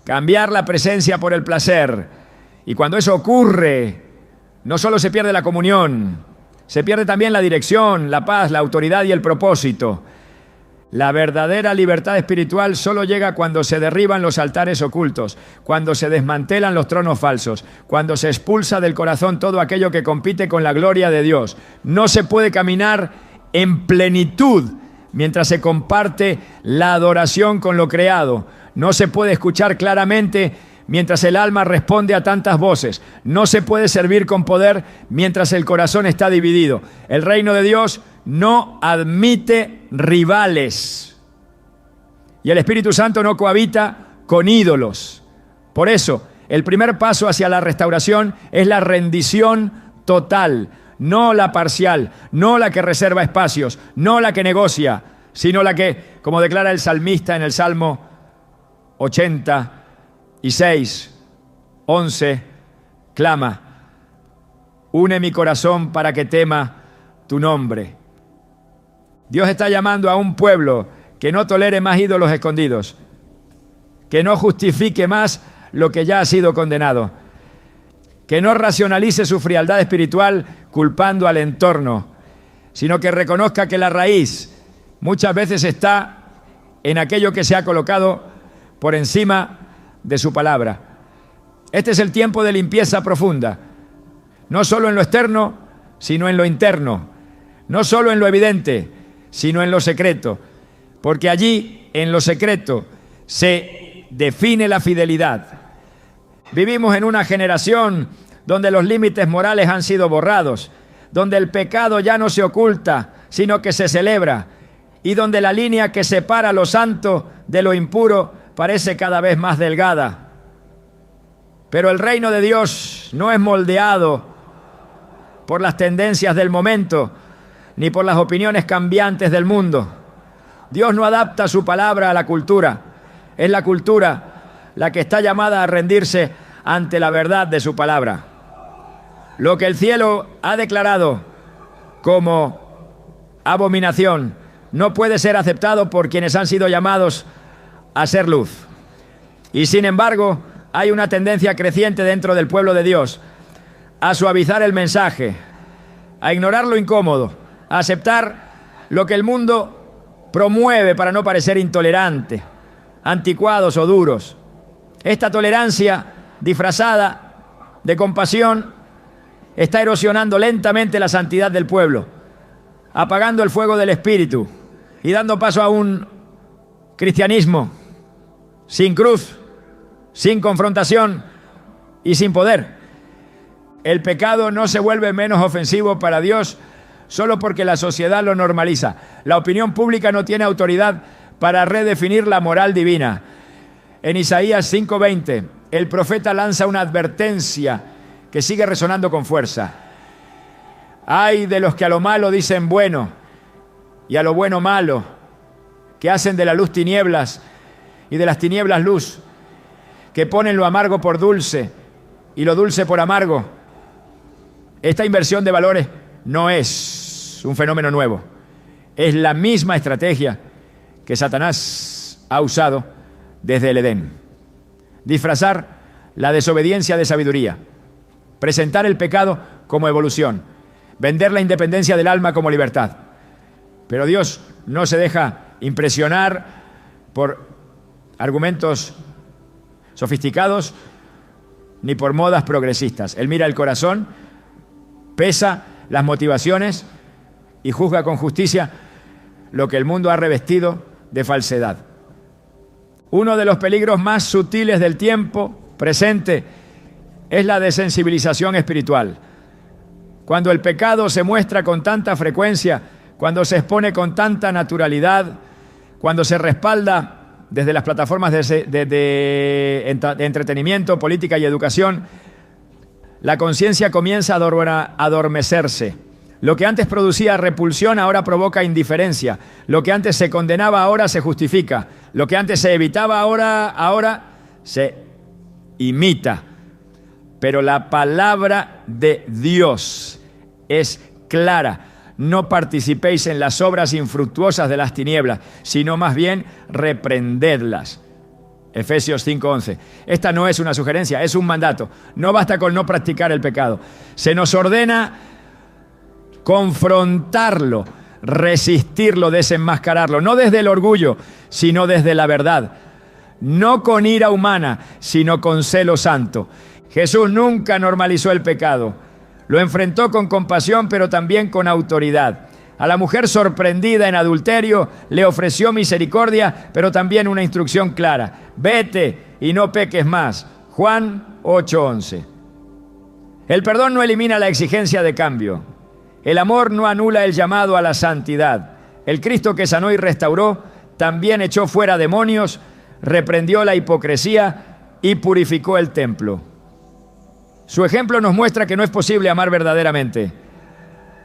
cambiar la presencia por el placer. Y cuando eso ocurre, no solo se pierde la comunión, se pierde también la dirección, la paz, la autoridad y el propósito. La verdadera libertad espiritual solo llega cuando se derriban los altares ocultos, cuando se desmantelan los tronos falsos, cuando se expulsa del corazón todo aquello que compite con la gloria de Dios. No se puede caminar en plenitud mientras se comparte la adoración con lo creado. No se puede escuchar claramente mientras el alma responde a tantas voces. No se puede servir con poder mientras el corazón está dividido. El reino de Dios no admite rivales. Y el Espíritu Santo no cohabita con ídolos. Por eso, el primer paso hacia la restauración es la rendición total, no la parcial, no la que reserva espacios, no la que negocia, sino la que, como declara el salmista en el Salmo 86:11, clama: une mi corazón para que tema tu nombre. Dios está llamando a un pueblo que no tolere más ídolos escondidos, que no justifique más lo que ya ha sido condenado, que no racionalice su frialdad espiritual culpando al entorno, sino que reconozca que la raíz muchas veces está en aquello que se ha colocado por encima de su palabra. Este es el tiempo de limpieza profunda, no solo en lo externo, sino en lo interno, no solo en lo evidente, sino en lo secreto, porque allí, en lo secreto, se define la fidelidad. Vivimos en una generación donde los límites morales han sido borrados, donde el pecado ya no se oculta, sino que se celebra, y donde la línea que separa lo santo de lo impuro parece cada vez más delgada. Pero el reino de Dios no es moldeado por las tendencias del momento, ni por las opiniones cambiantes del mundo. Dios no adapta su palabra a la cultura. Es la cultura la que está llamada a rendirse ante la verdad de su palabra. Lo que el cielo ha declarado como abominación no puede ser aceptado por quienes han sido llamados a ser luz. Y sin embargo, hay una tendencia creciente dentro del pueblo de Dios a suavizar el mensaje, a ignorar lo incómodo, a aceptar lo que el mundo promueve para no parecer intolerante, anticuados o duros. Esta tolerancia disfrazada de compasión está erosionando lentamente la santidad del pueblo, apagando el fuego del espíritu y dando paso a un cristianismo sin cruz, sin confrontación y sin poder. El pecado no se vuelve menos ofensivo para Dios solo porque la sociedad lo normaliza. La opinión pública no tiene autoridad para redefinir la moral divina. En Isaías 5:20, el profeta lanza una advertencia que sigue resonando con fuerza. Ay de los que a lo malo dicen bueno y a lo bueno malo, que hacen de la luz tinieblas y de las tinieblas luz, que ponen lo amargo por dulce y lo dulce por amargo. Esta inversión de valores no es un fenómeno nuevo. Es la misma estrategia que Satanás ha usado desde el Edén. Disfrazar la desobediencia de sabiduría, presentar el pecado como evolución, vender la independencia del alma como libertad. Pero Dios no se deja impresionar por argumentos sofisticados ni por modas progresistas. Él mira el corazón, pesa las motivaciones y juzga con justicia lo que el mundo ha revestido de falsedad. Uno de los peligros más sutiles del tiempo presente es la desensibilización espiritual. Cuando el pecado se muestra con tanta frecuencia, cuando se expone con tanta naturalidad, cuando se respalda desde las plataformas de entretenimiento, política y educación, la conciencia comienza a adormecerse. Lo que antes producía repulsión ahora provoca indiferencia. Lo que antes se condenaba ahora se justifica. Lo que antes se evitaba ahora se imita. Pero la palabra de Dios es clara. No participéis en las obras infructuosas de las tinieblas, sino más bien reprendedlas. Efesios 5:11. Esta no es una sugerencia, es un mandato. No basta con no practicar el pecado. Se nos ordena confrontarlo, resistirlo, desenmascararlo, no desde el orgullo, sino desde la verdad. No con ira humana, sino con celo santo. Jesús nunca normalizó el pecado. Lo enfrentó con compasión, pero también con autoridad. A la mujer sorprendida en adulterio le ofreció misericordia, pero también una instrucción clara. Vete y no peques más. Juan 8:11. El perdón no elimina la exigencia de cambio. El amor no anula el llamado a la santidad. El Cristo que sanó y restauró también echó fuera demonios, reprendió la hipocresía y purificó el templo. Su ejemplo nos muestra que no es posible amar verdaderamente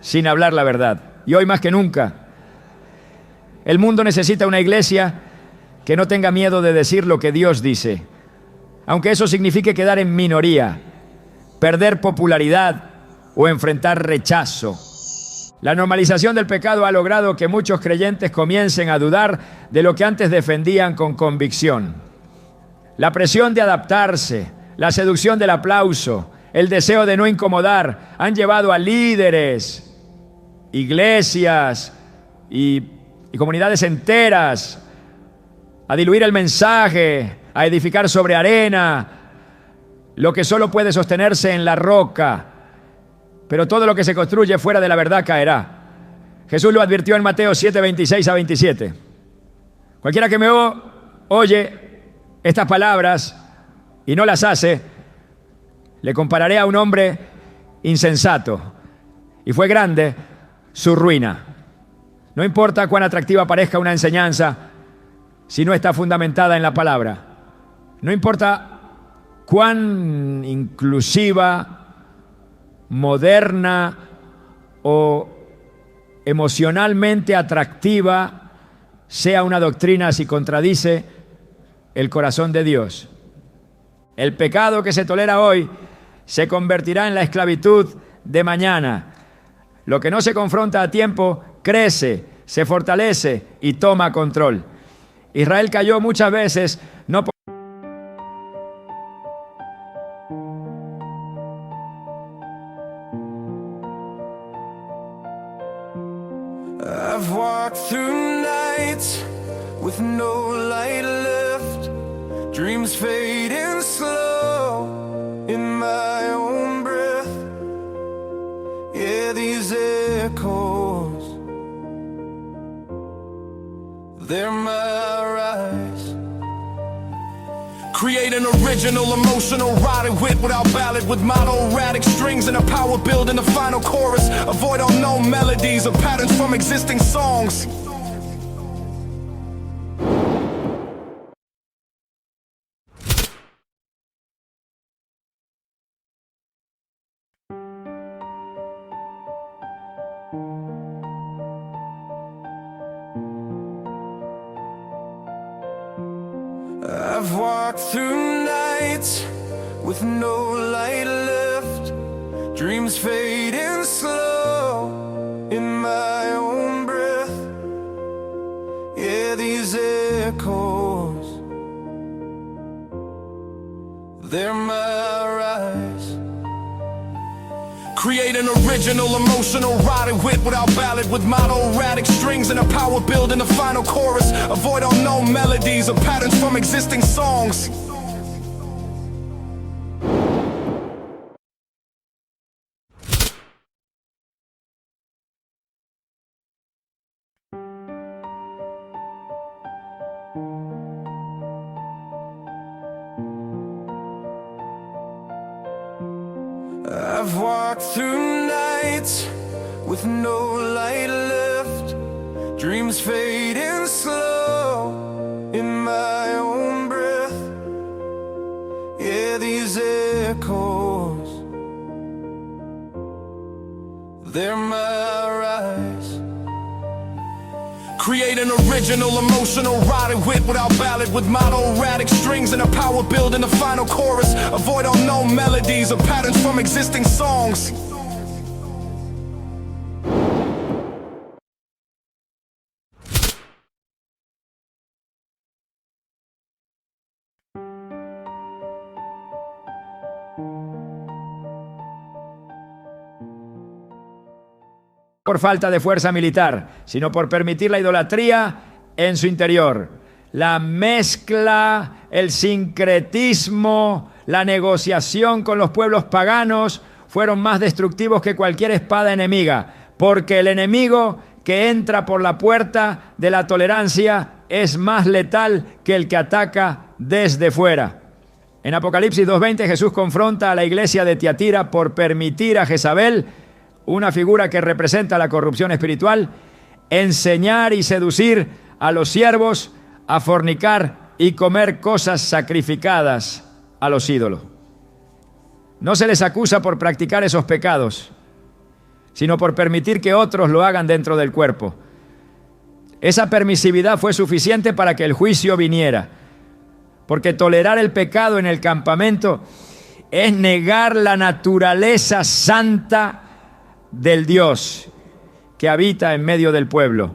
sin hablar la verdad. Y hoy más que nunca, el mundo necesita una iglesia que no tenga miedo de decir lo que Dios dice, aunque eso signifique quedar en minoría, perder popularidad o enfrentar rechazo. La normalización del pecado ha logrado que muchos creyentes comiencen a dudar de lo que antes defendían con convicción. La presión de adaptarse, la seducción del aplauso, el deseo de no incomodar han llevado a líderes, iglesias y comunidades enteras a diluir el mensaje, a edificar sobre arena, lo que solo puede sostenerse en la roca. Pero todo lo que se construye fuera de la verdad caerá. Jesús lo advirtió en Mateo 7:26-27. Cualquiera que me oye estas palabras y no las hace, le compararé a un hombre insensato. Y fue grande su ruina. No importa cuán atractiva parezca una enseñanza si no está fundamentada en la palabra. No importa cuán inclusiva, moderna o emocionalmente atractiva sea una doctrina si contradice el corazón de Dios. El pecado que se tolera hoy se convertirá en la esclavitud de mañana. Lo que no se confronta a tiempo crece, se fortalece y toma control. Israel cayó muchas veces, no por... I've walked through nights with no light left, dreams fading slow in my own breath. Yeah, these echoes, they're my rise. Create an original, emotional, rotted wit without ballad, with monoratic strings and a power build in the final chorus. Avoid unknown melodies or patterns from existing songs. I've walked through nights with no light left, dreams fading slow in my own breath. Yeah, these echoes, they're my rise. Create an original, emotional ride whip without ballad, with mono-radic strings and a power build in the final chorus. Avoid unknown melodies or patterns from existing songs. I've walked through nights with no light left, dreams fading slow in my own breath. Yeah, these echoes, they're my rise. Create an original, emotional ride whip without ballad, with mono-radic strings and a power build in the final chorus. Avoid unknown melodies or patterns from existing songs. Por falta de fuerza militar, sino por permitir la idolatría en su interior. La mezcla, el sincretismo, la negociación con los pueblos paganos fueron más destructivos que cualquier espada enemiga, porque el enemigo que entra por la puerta de la tolerancia es más letal que el que ataca desde fuera. En Apocalipsis 2:20 Jesús confronta a la iglesia de Tiatira por permitir a Jezabel, una figura que representa la corrupción espiritual, enseñar y seducir a los siervos a fornicar y comer cosas sacrificadas a los ídolos. No se les acusa por practicar esos pecados, sino por permitir que otros lo hagan dentro del cuerpo. Esa permisividad fue suficiente para que el juicio viniera, porque tolerar el pecado en el campamento es negar la naturaleza santa del Dios que habita en medio del pueblo.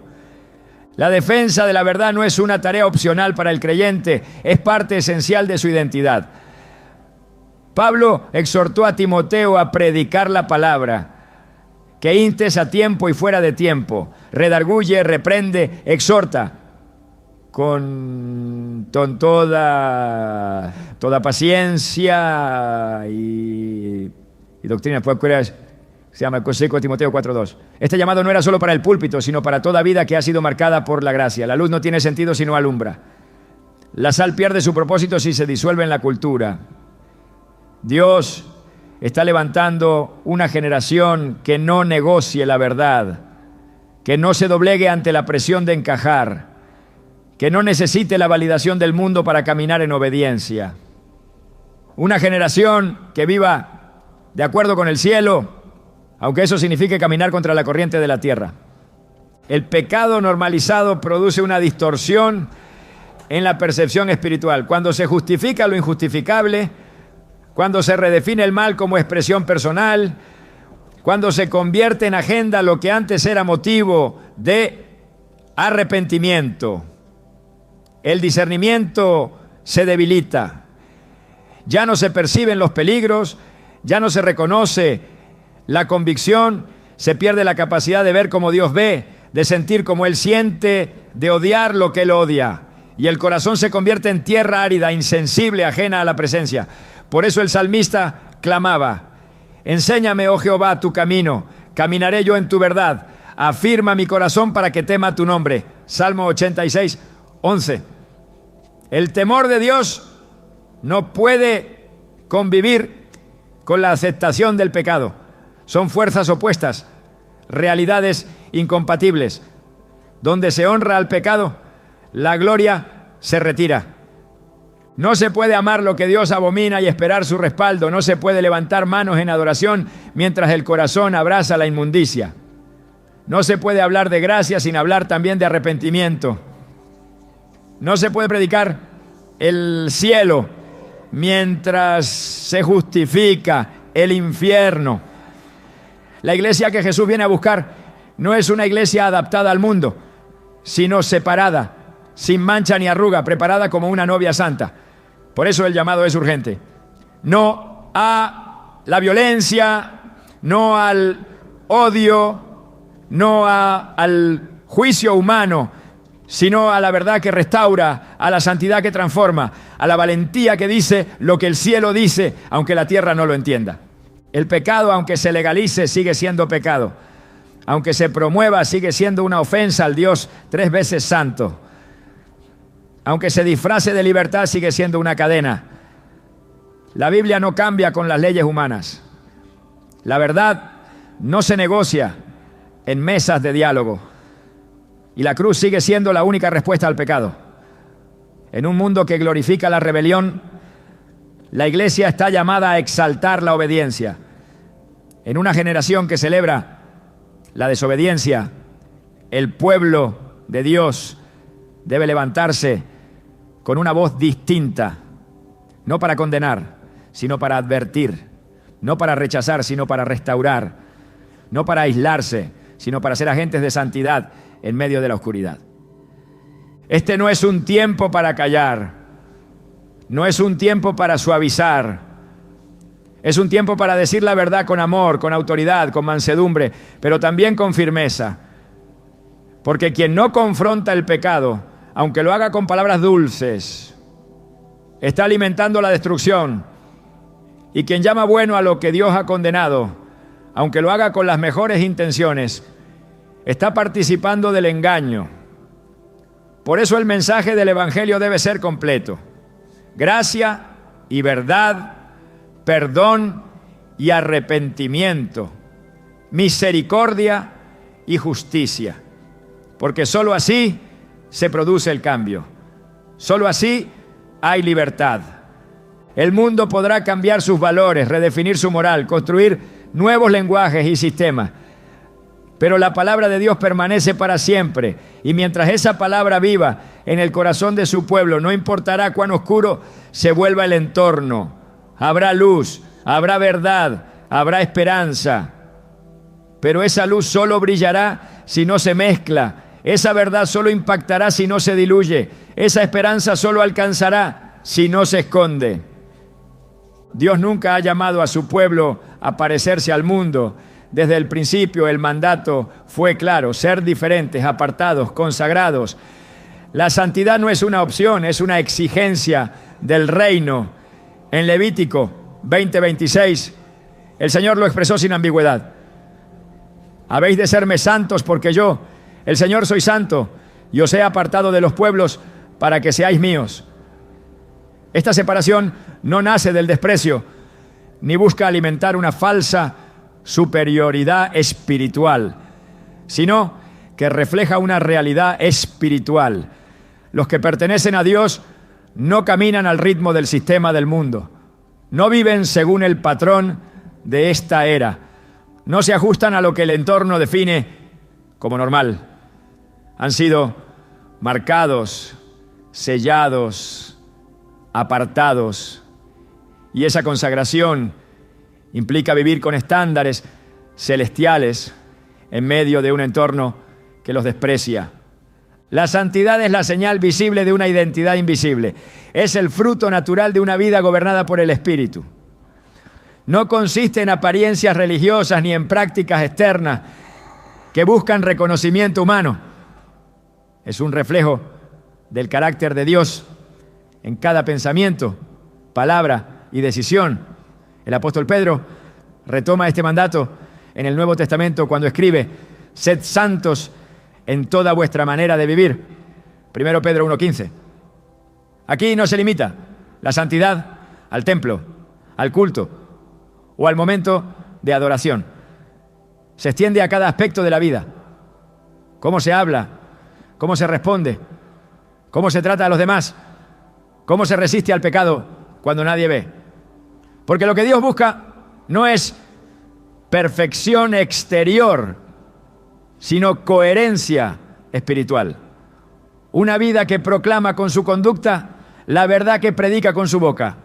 La defensa de la verdad no es una tarea opcional para el creyente, es parte esencial de su identidad. Pablo exhortó a Timoteo a predicar la palabra, que instes a tiempo y fuera de tiempo, redarguye, reprende, exhorta con toda paciencia y doctrina. Se llama el Consejo de Timoteo 4:2. Este llamado no era solo para el púlpito, sino para toda vida que ha sido marcada por la gracia. La luz no tiene sentido si no alumbra. La sal pierde su propósito si se disuelve en la cultura. Dios está levantando una generación que no negocie la verdad, que no se doblegue ante la presión de encajar, que no necesite la validación del mundo para caminar en obediencia. Una generación que viva de acuerdo con el cielo, aunque eso signifique caminar contra la corriente de la tierra. El pecado normalizado produce una distorsión en la percepción espiritual. Cuando se justifica lo injustificable, cuando se redefine el mal como expresión personal, cuando se convierte en agenda lo que antes era motivo de arrepentimiento, el discernimiento se debilita. Ya no se perciben los peligros, ya no se reconoce la convicción, se pierde la capacidad de ver como Dios ve, de sentir como Él siente, de odiar lo que Él odia. Y el corazón se convierte en tierra árida, insensible, ajena a la presencia. Por eso el salmista clamaba: enséñame, oh Jehová, tu camino, caminaré yo en tu verdad. Afirma mi corazón para que tema tu nombre. Salmo 86:11. El temor de Dios no puede convivir con la aceptación del pecado. Son fuerzas opuestas, realidades incompatibles. Donde se honra al pecado, la gloria se retira. No se puede amar lo que Dios abomina y esperar su respaldo. No se puede levantar manos en adoración mientras el corazón abraza la inmundicia. No se puede hablar de gracia sin hablar también de arrepentimiento. No se puede predicar el cielo mientras se justifica el infierno. La iglesia que Jesús viene a buscar no es una iglesia adaptada al mundo, sino separada, sin mancha ni arruga, preparada como una novia santa. Por eso el llamado es urgente. No a la violencia, no al odio, no al juicio humano, sino a la verdad que restaura, a la santidad que transforma, a la valentía que dice lo que el cielo dice, aunque la tierra no lo entienda. El pecado, aunque se legalice, sigue siendo pecado. Aunque se promueva, sigue siendo una ofensa al Dios 3 veces santo. Aunque se disfrace de libertad, sigue siendo una cadena. La Biblia no cambia con las leyes humanas. La verdad no se negocia en mesas de diálogo. Y la cruz sigue siendo la única respuesta al pecado. En un mundo que glorifica la rebelión, la iglesia está llamada a exaltar la obediencia. En una generación que celebra la desobediencia, el pueblo de Dios debe levantarse con una voz distinta, no para condenar, sino para advertir, no para rechazar, sino para restaurar, no para aislarse, sino para ser agentes de santidad en medio de la oscuridad. Este no es un tiempo para callar, no es un tiempo para suavizar, es un tiempo para decir la verdad con amor, con autoridad, con mansedumbre, pero también con firmeza. Porque quien no confronta el pecado, aunque lo haga con palabras dulces, está alimentando la destrucción. Y quien llama bueno a lo que Dios ha condenado, aunque lo haga con las mejores intenciones, está participando del engaño. Por eso el mensaje del Evangelio debe ser completo. Gracia y verdad, perdón y arrepentimiento, misericordia y justicia. Porque solo así se produce el cambio. Solo así hay libertad. El mundo podrá cambiar sus valores, redefinir su moral, construir nuevos lenguajes y sistemas. Pero la palabra de Dios permanece para siempre. Y mientras esa palabra viva en el corazón de su pueblo, no importará cuán oscuro se vuelva el entorno. Habrá luz, habrá verdad, habrá esperanza. Pero esa luz solo brillará si no se mezcla. Esa verdad solo impactará si no se diluye. Esa esperanza solo alcanzará si no se esconde. Dios nunca ha llamado a su pueblo a parecerse al mundo. Desde el principio el mandato fue claro: ser diferentes, apartados, consagrados. La santidad no es una opción, es una exigencia del reino. En Levítico 20:26, el Señor lo expresó sin ambigüedad. Habéis de serme santos porque yo, el Señor, soy santo y os he apartado de los pueblos para que seáis míos. Esta separación no nace del desprecio, ni busca alimentar una falsa superioridad espiritual, sino que refleja una realidad espiritual. Los que pertenecen a Dios no caminan al ritmo del sistema del mundo, no viven según el patrón de esta era, no se ajustan a lo que el entorno define como normal. Han sido marcados, sellados, apartados, y esa consagración implica vivir con estándares celestiales en medio de un entorno que los desprecia. La santidad es la señal visible de una identidad invisible. Es el fruto natural de una vida gobernada por el Espíritu. No consiste en apariencias religiosas ni en prácticas externas que buscan reconocimiento humano. Es un reflejo del carácter de Dios en cada pensamiento, palabra y decisión. El apóstol Pedro retoma este mandato en el Nuevo Testamento cuando escribe: sed santos en toda vuestra manera de vivir. 1 Pedro 1:15. Aquí no se limita la santidad al templo, al culto o al momento de adoración. Se extiende a cada aspecto de la vida. Cómo se habla, cómo se responde, cómo se trata a los demás, cómo se resiste al pecado cuando nadie ve. Porque lo que Dios busca no es perfección exterior, sino coherencia espiritual. Una vida que proclama con su conducta la verdad que predica con su boca.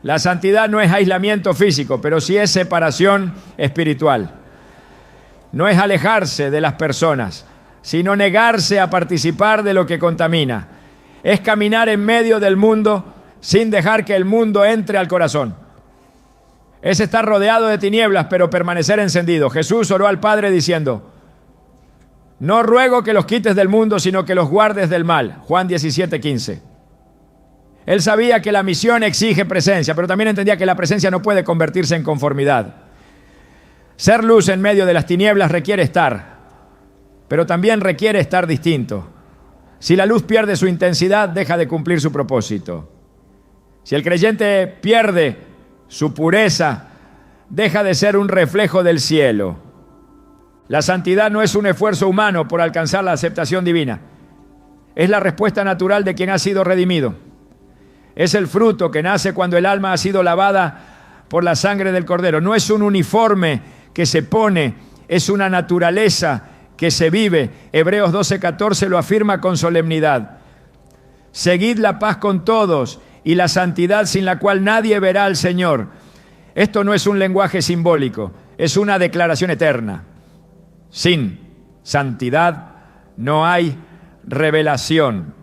La santidad no es aislamiento físico, pero sí es separación espiritual. No es alejarse de las personas, sino negarse a participar de lo que contamina. Es caminar en medio del mundo sin dejar que el mundo entre al corazón. es estar rodeado de tinieblas, pero permanecer encendido. Jesús oró al Padre diciendo: no ruego que los quites del mundo, sino que los guardes del mal. Juan 17:15. Él sabía que la misión exige presencia, pero también entendía que la presencia no puede convertirse en conformidad. Ser luz en medio de las tinieblas requiere estar, pero también requiere estar distinto. Si la luz pierde su intensidad, deja de cumplir su propósito. Si el creyente pierde su pureza, deja de ser un reflejo del cielo. La santidad no es un esfuerzo humano por alcanzar la aceptación divina. Es la respuesta natural de quien ha sido redimido. Es el fruto que nace cuando el alma ha sido lavada por la sangre del Cordero. No es un uniforme que se pone, es una naturaleza que se vive. Hebreos 12:14 lo afirma con solemnidad. Seguid la paz con todos y la santidad sin la cual nadie verá al Señor. Esto no es un lenguaje simbólico, es una declaración eterna. Sin santidad no hay revelación.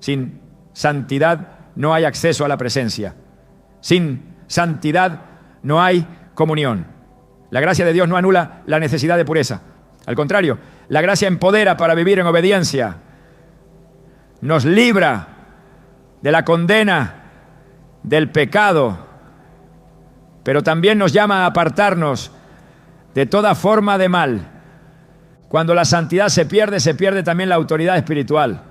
Sin santidad no hay acceso a la presencia. Sin santidad no hay comunión. La gracia de Dios no anula la necesidad de pureza. Al contrario, la gracia empodera para vivir en obediencia. Nos libra de la condena del pecado, pero también nos llama a apartarnos de toda forma de mal. Cuando la santidad se pierde también la autoridad espiritual.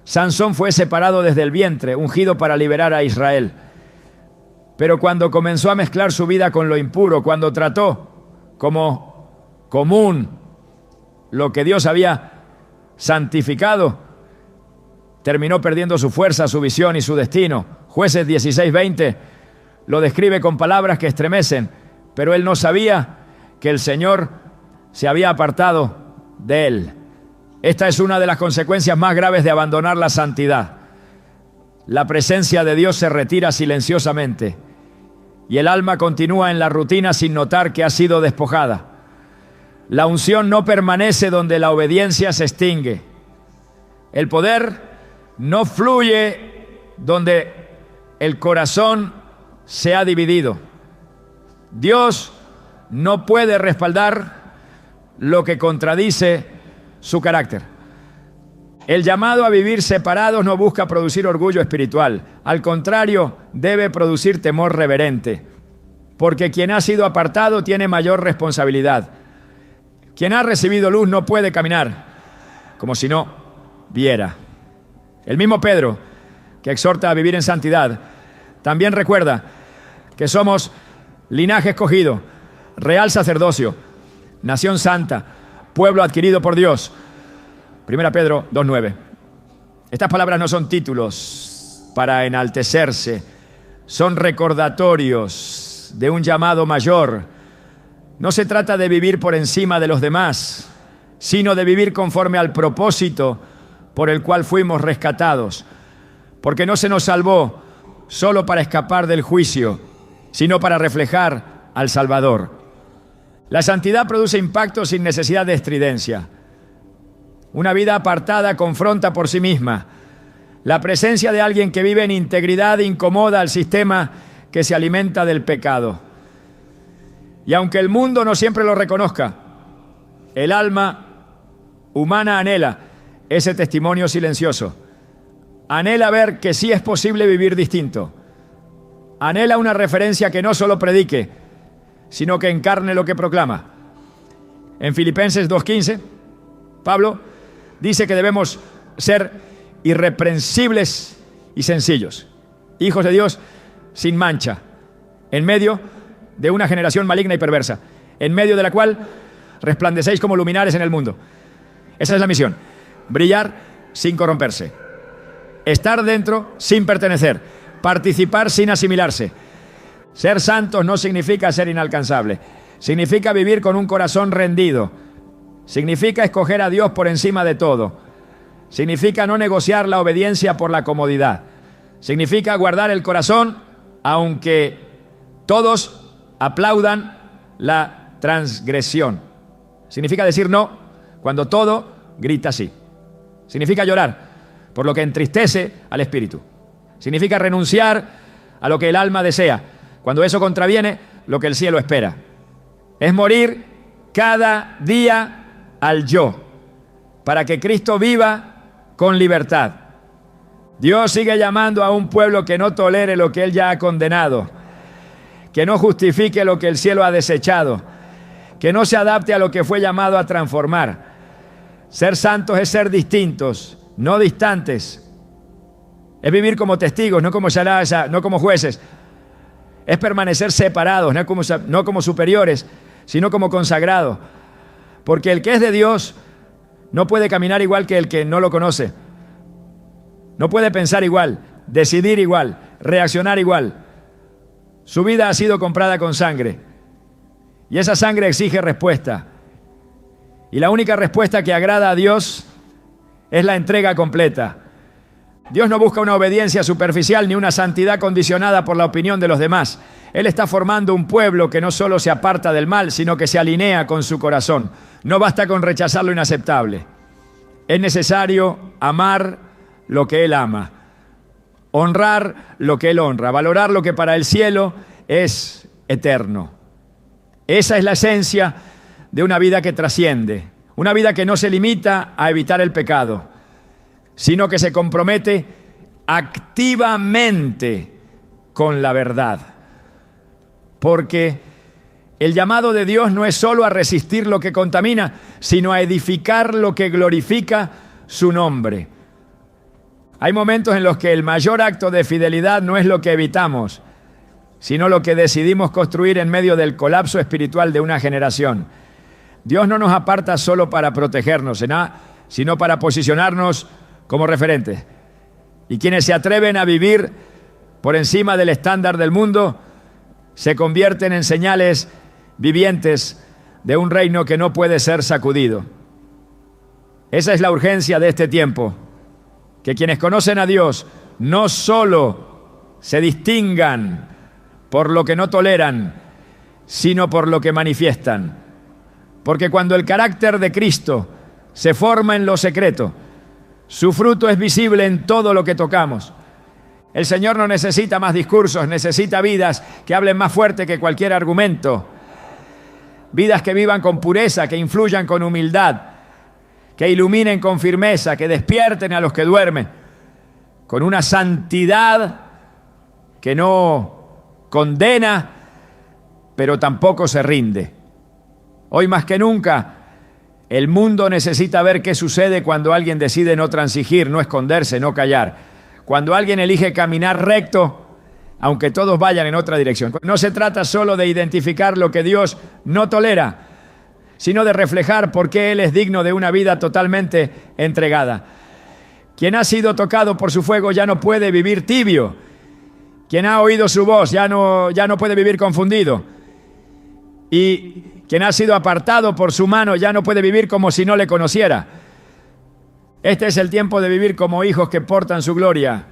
Sansón fue separado desde el vientre, ungido para liberar a Israel. Pero cuando comenzó a mezclar su vida con lo impuro, cuando trató como común lo que Dios había santificado, terminó perdiendo su fuerza, su visión y su destino. Jueces 16:20 lo describe con palabras que estremecen, pero él no sabía que el Señor se había apartado de él. Esta es una de las consecuencias más graves de abandonar la santidad. La presencia de Dios se retira silenciosamente y el alma continúa en la rutina sin notar que ha sido despojada. La unción no permanece donde la obediencia se extingue. El poder no fluye donde el corazón se ha dividido. Dios no puede respaldar lo que contradice su carácter. El llamado a vivir separados no busca producir orgullo espiritual. Al contrario, debe producir temor reverente. Porque quien ha sido apartado tiene mayor responsabilidad. Quien ha recibido luz no puede caminar como si no viera. El mismo Pedro, que exhorta a vivir en santidad, también recuerda que somos linaje escogido, real sacerdocio, nación santa, pueblo adquirido por Dios. 1 Pedro 2:9. Estas palabras no son títulos para enaltecerse, son recordatorios de un llamado mayor. No se trata de vivir por encima de los demás, sino de vivir conforme al propósito por el cual fuimos rescatados. Porque no se nos salvó solo para escapar del juicio, sino para reflejar al Salvador. La santidad produce impacto sin necesidad de estridencia. Una vida apartada confronta por sí misma. La presencia de alguien que vive en integridad incomoda al sistema que se alimenta del pecado. Y aunque el mundo no siempre lo reconozca, el alma humana anhela ese testimonio silencioso. Anhela ver que sí es posible vivir distinto. Anhela una referencia que no solo predique, sino que encarne lo que proclama. En Filipenses 2:15, Pablo dice que debemos ser irreprensibles y sencillos, hijos de Dios sin mancha, en medio de una generación maligna y perversa, en medio de la cual resplandecéis como luminares en el mundo. Esa es la misión: brillar sin corromperse, estar dentro sin pertenecer, participar sin asimilarse. Ser santos no significa ser inalcanzable, significa vivir con un corazón rendido, significa escoger a Dios por encima de todo, significa no negociar la obediencia por la comodidad, significa guardar el corazón aunque todos aplaudan la transgresión, significa decir no cuando todo grita sí, significa llorar por lo que entristece al espíritu, significa renunciar a lo que el alma desea, Cuando eso contraviene lo que el cielo espera. Es morir cada día al yo, para que Cristo viva con libertad. Dios sigue llamando a un pueblo que no tolere lo que Él ya ha condenado, que no justifique lo que el cielo ha desechado, que no se adapte a lo que fue llamado a transformar. Ser santos es ser distintos, no distantes. Es vivir como testigos, no como shalaya, no como jueces. Es permanecer separados, no como superiores, sino como consagrados. Porque el que es de Dios no puede caminar igual que el que no lo conoce. No puede pensar igual, decidir igual, reaccionar igual. Su vida ha sido comprada con sangre. Y esa sangre exige respuesta. Y la única respuesta que agrada a Dios es la entrega completa. Dios no busca una obediencia superficial ni una santidad condicionada por la opinión de los demás. Él está formando un pueblo que no solo se aparta del mal, sino que se alinea con su corazón. No basta con rechazar lo inaceptable. Es necesario amar lo que Él ama, honrar lo que Él honra, valorar lo que para el cielo es eterno. Esa es la esencia de una vida que trasciende, una vida que no se limita a evitar el pecado, sino que se compromete activamente con la verdad. Porque el llamado de Dios no es solo a resistir lo que contamina, sino a edificar lo que glorifica su nombre. Hay momentos en los que el mayor acto de fidelidad no es lo que evitamos, sino lo que decidimos construir en medio del colapso espiritual de una generación. Dios no nos aparta solo para protegernos, sino para posicionarnos como referentes. Y quienes se atreven a vivir por encima del estándar del mundo se convierten en señales vivientes de un reino que no puede ser sacudido. Esa es la urgencia de este tiempo, que quienes conocen a Dios no solo se distingan por lo que no toleran, sino por lo que manifiestan. Porque cuando el carácter de Cristo se forma en lo secreto, su fruto es visible en todo lo que tocamos. El Señor no necesita más discursos, necesita vidas que hablen más fuerte que cualquier argumento. Vidas que vivan con pureza, que influyan con humildad, que iluminen con firmeza, que despierten a los que duermen, con una santidad que no condena, pero tampoco se rinde. Hoy más que nunca, el mundo necesita ver qué sucede cuando alguien decide no transigir, no esconderse, no callar. Cuando alguien elige caminar recto, aunque todos vayan en otra dirección. No se trata solo de identificar lo que Dios no tolera, sino de reflejar por qué Él es digno de una vida totalmente entregada. Quien ha sido tocado por su fuego ya no puede vivir tibio. Quien ha oído su voz ya no puede vivir confundido. Y quien ha sido apartado por su mano ya no puede vivir como si no le conociera. Este es el tiempo de vivir como hijos que portan su gloria,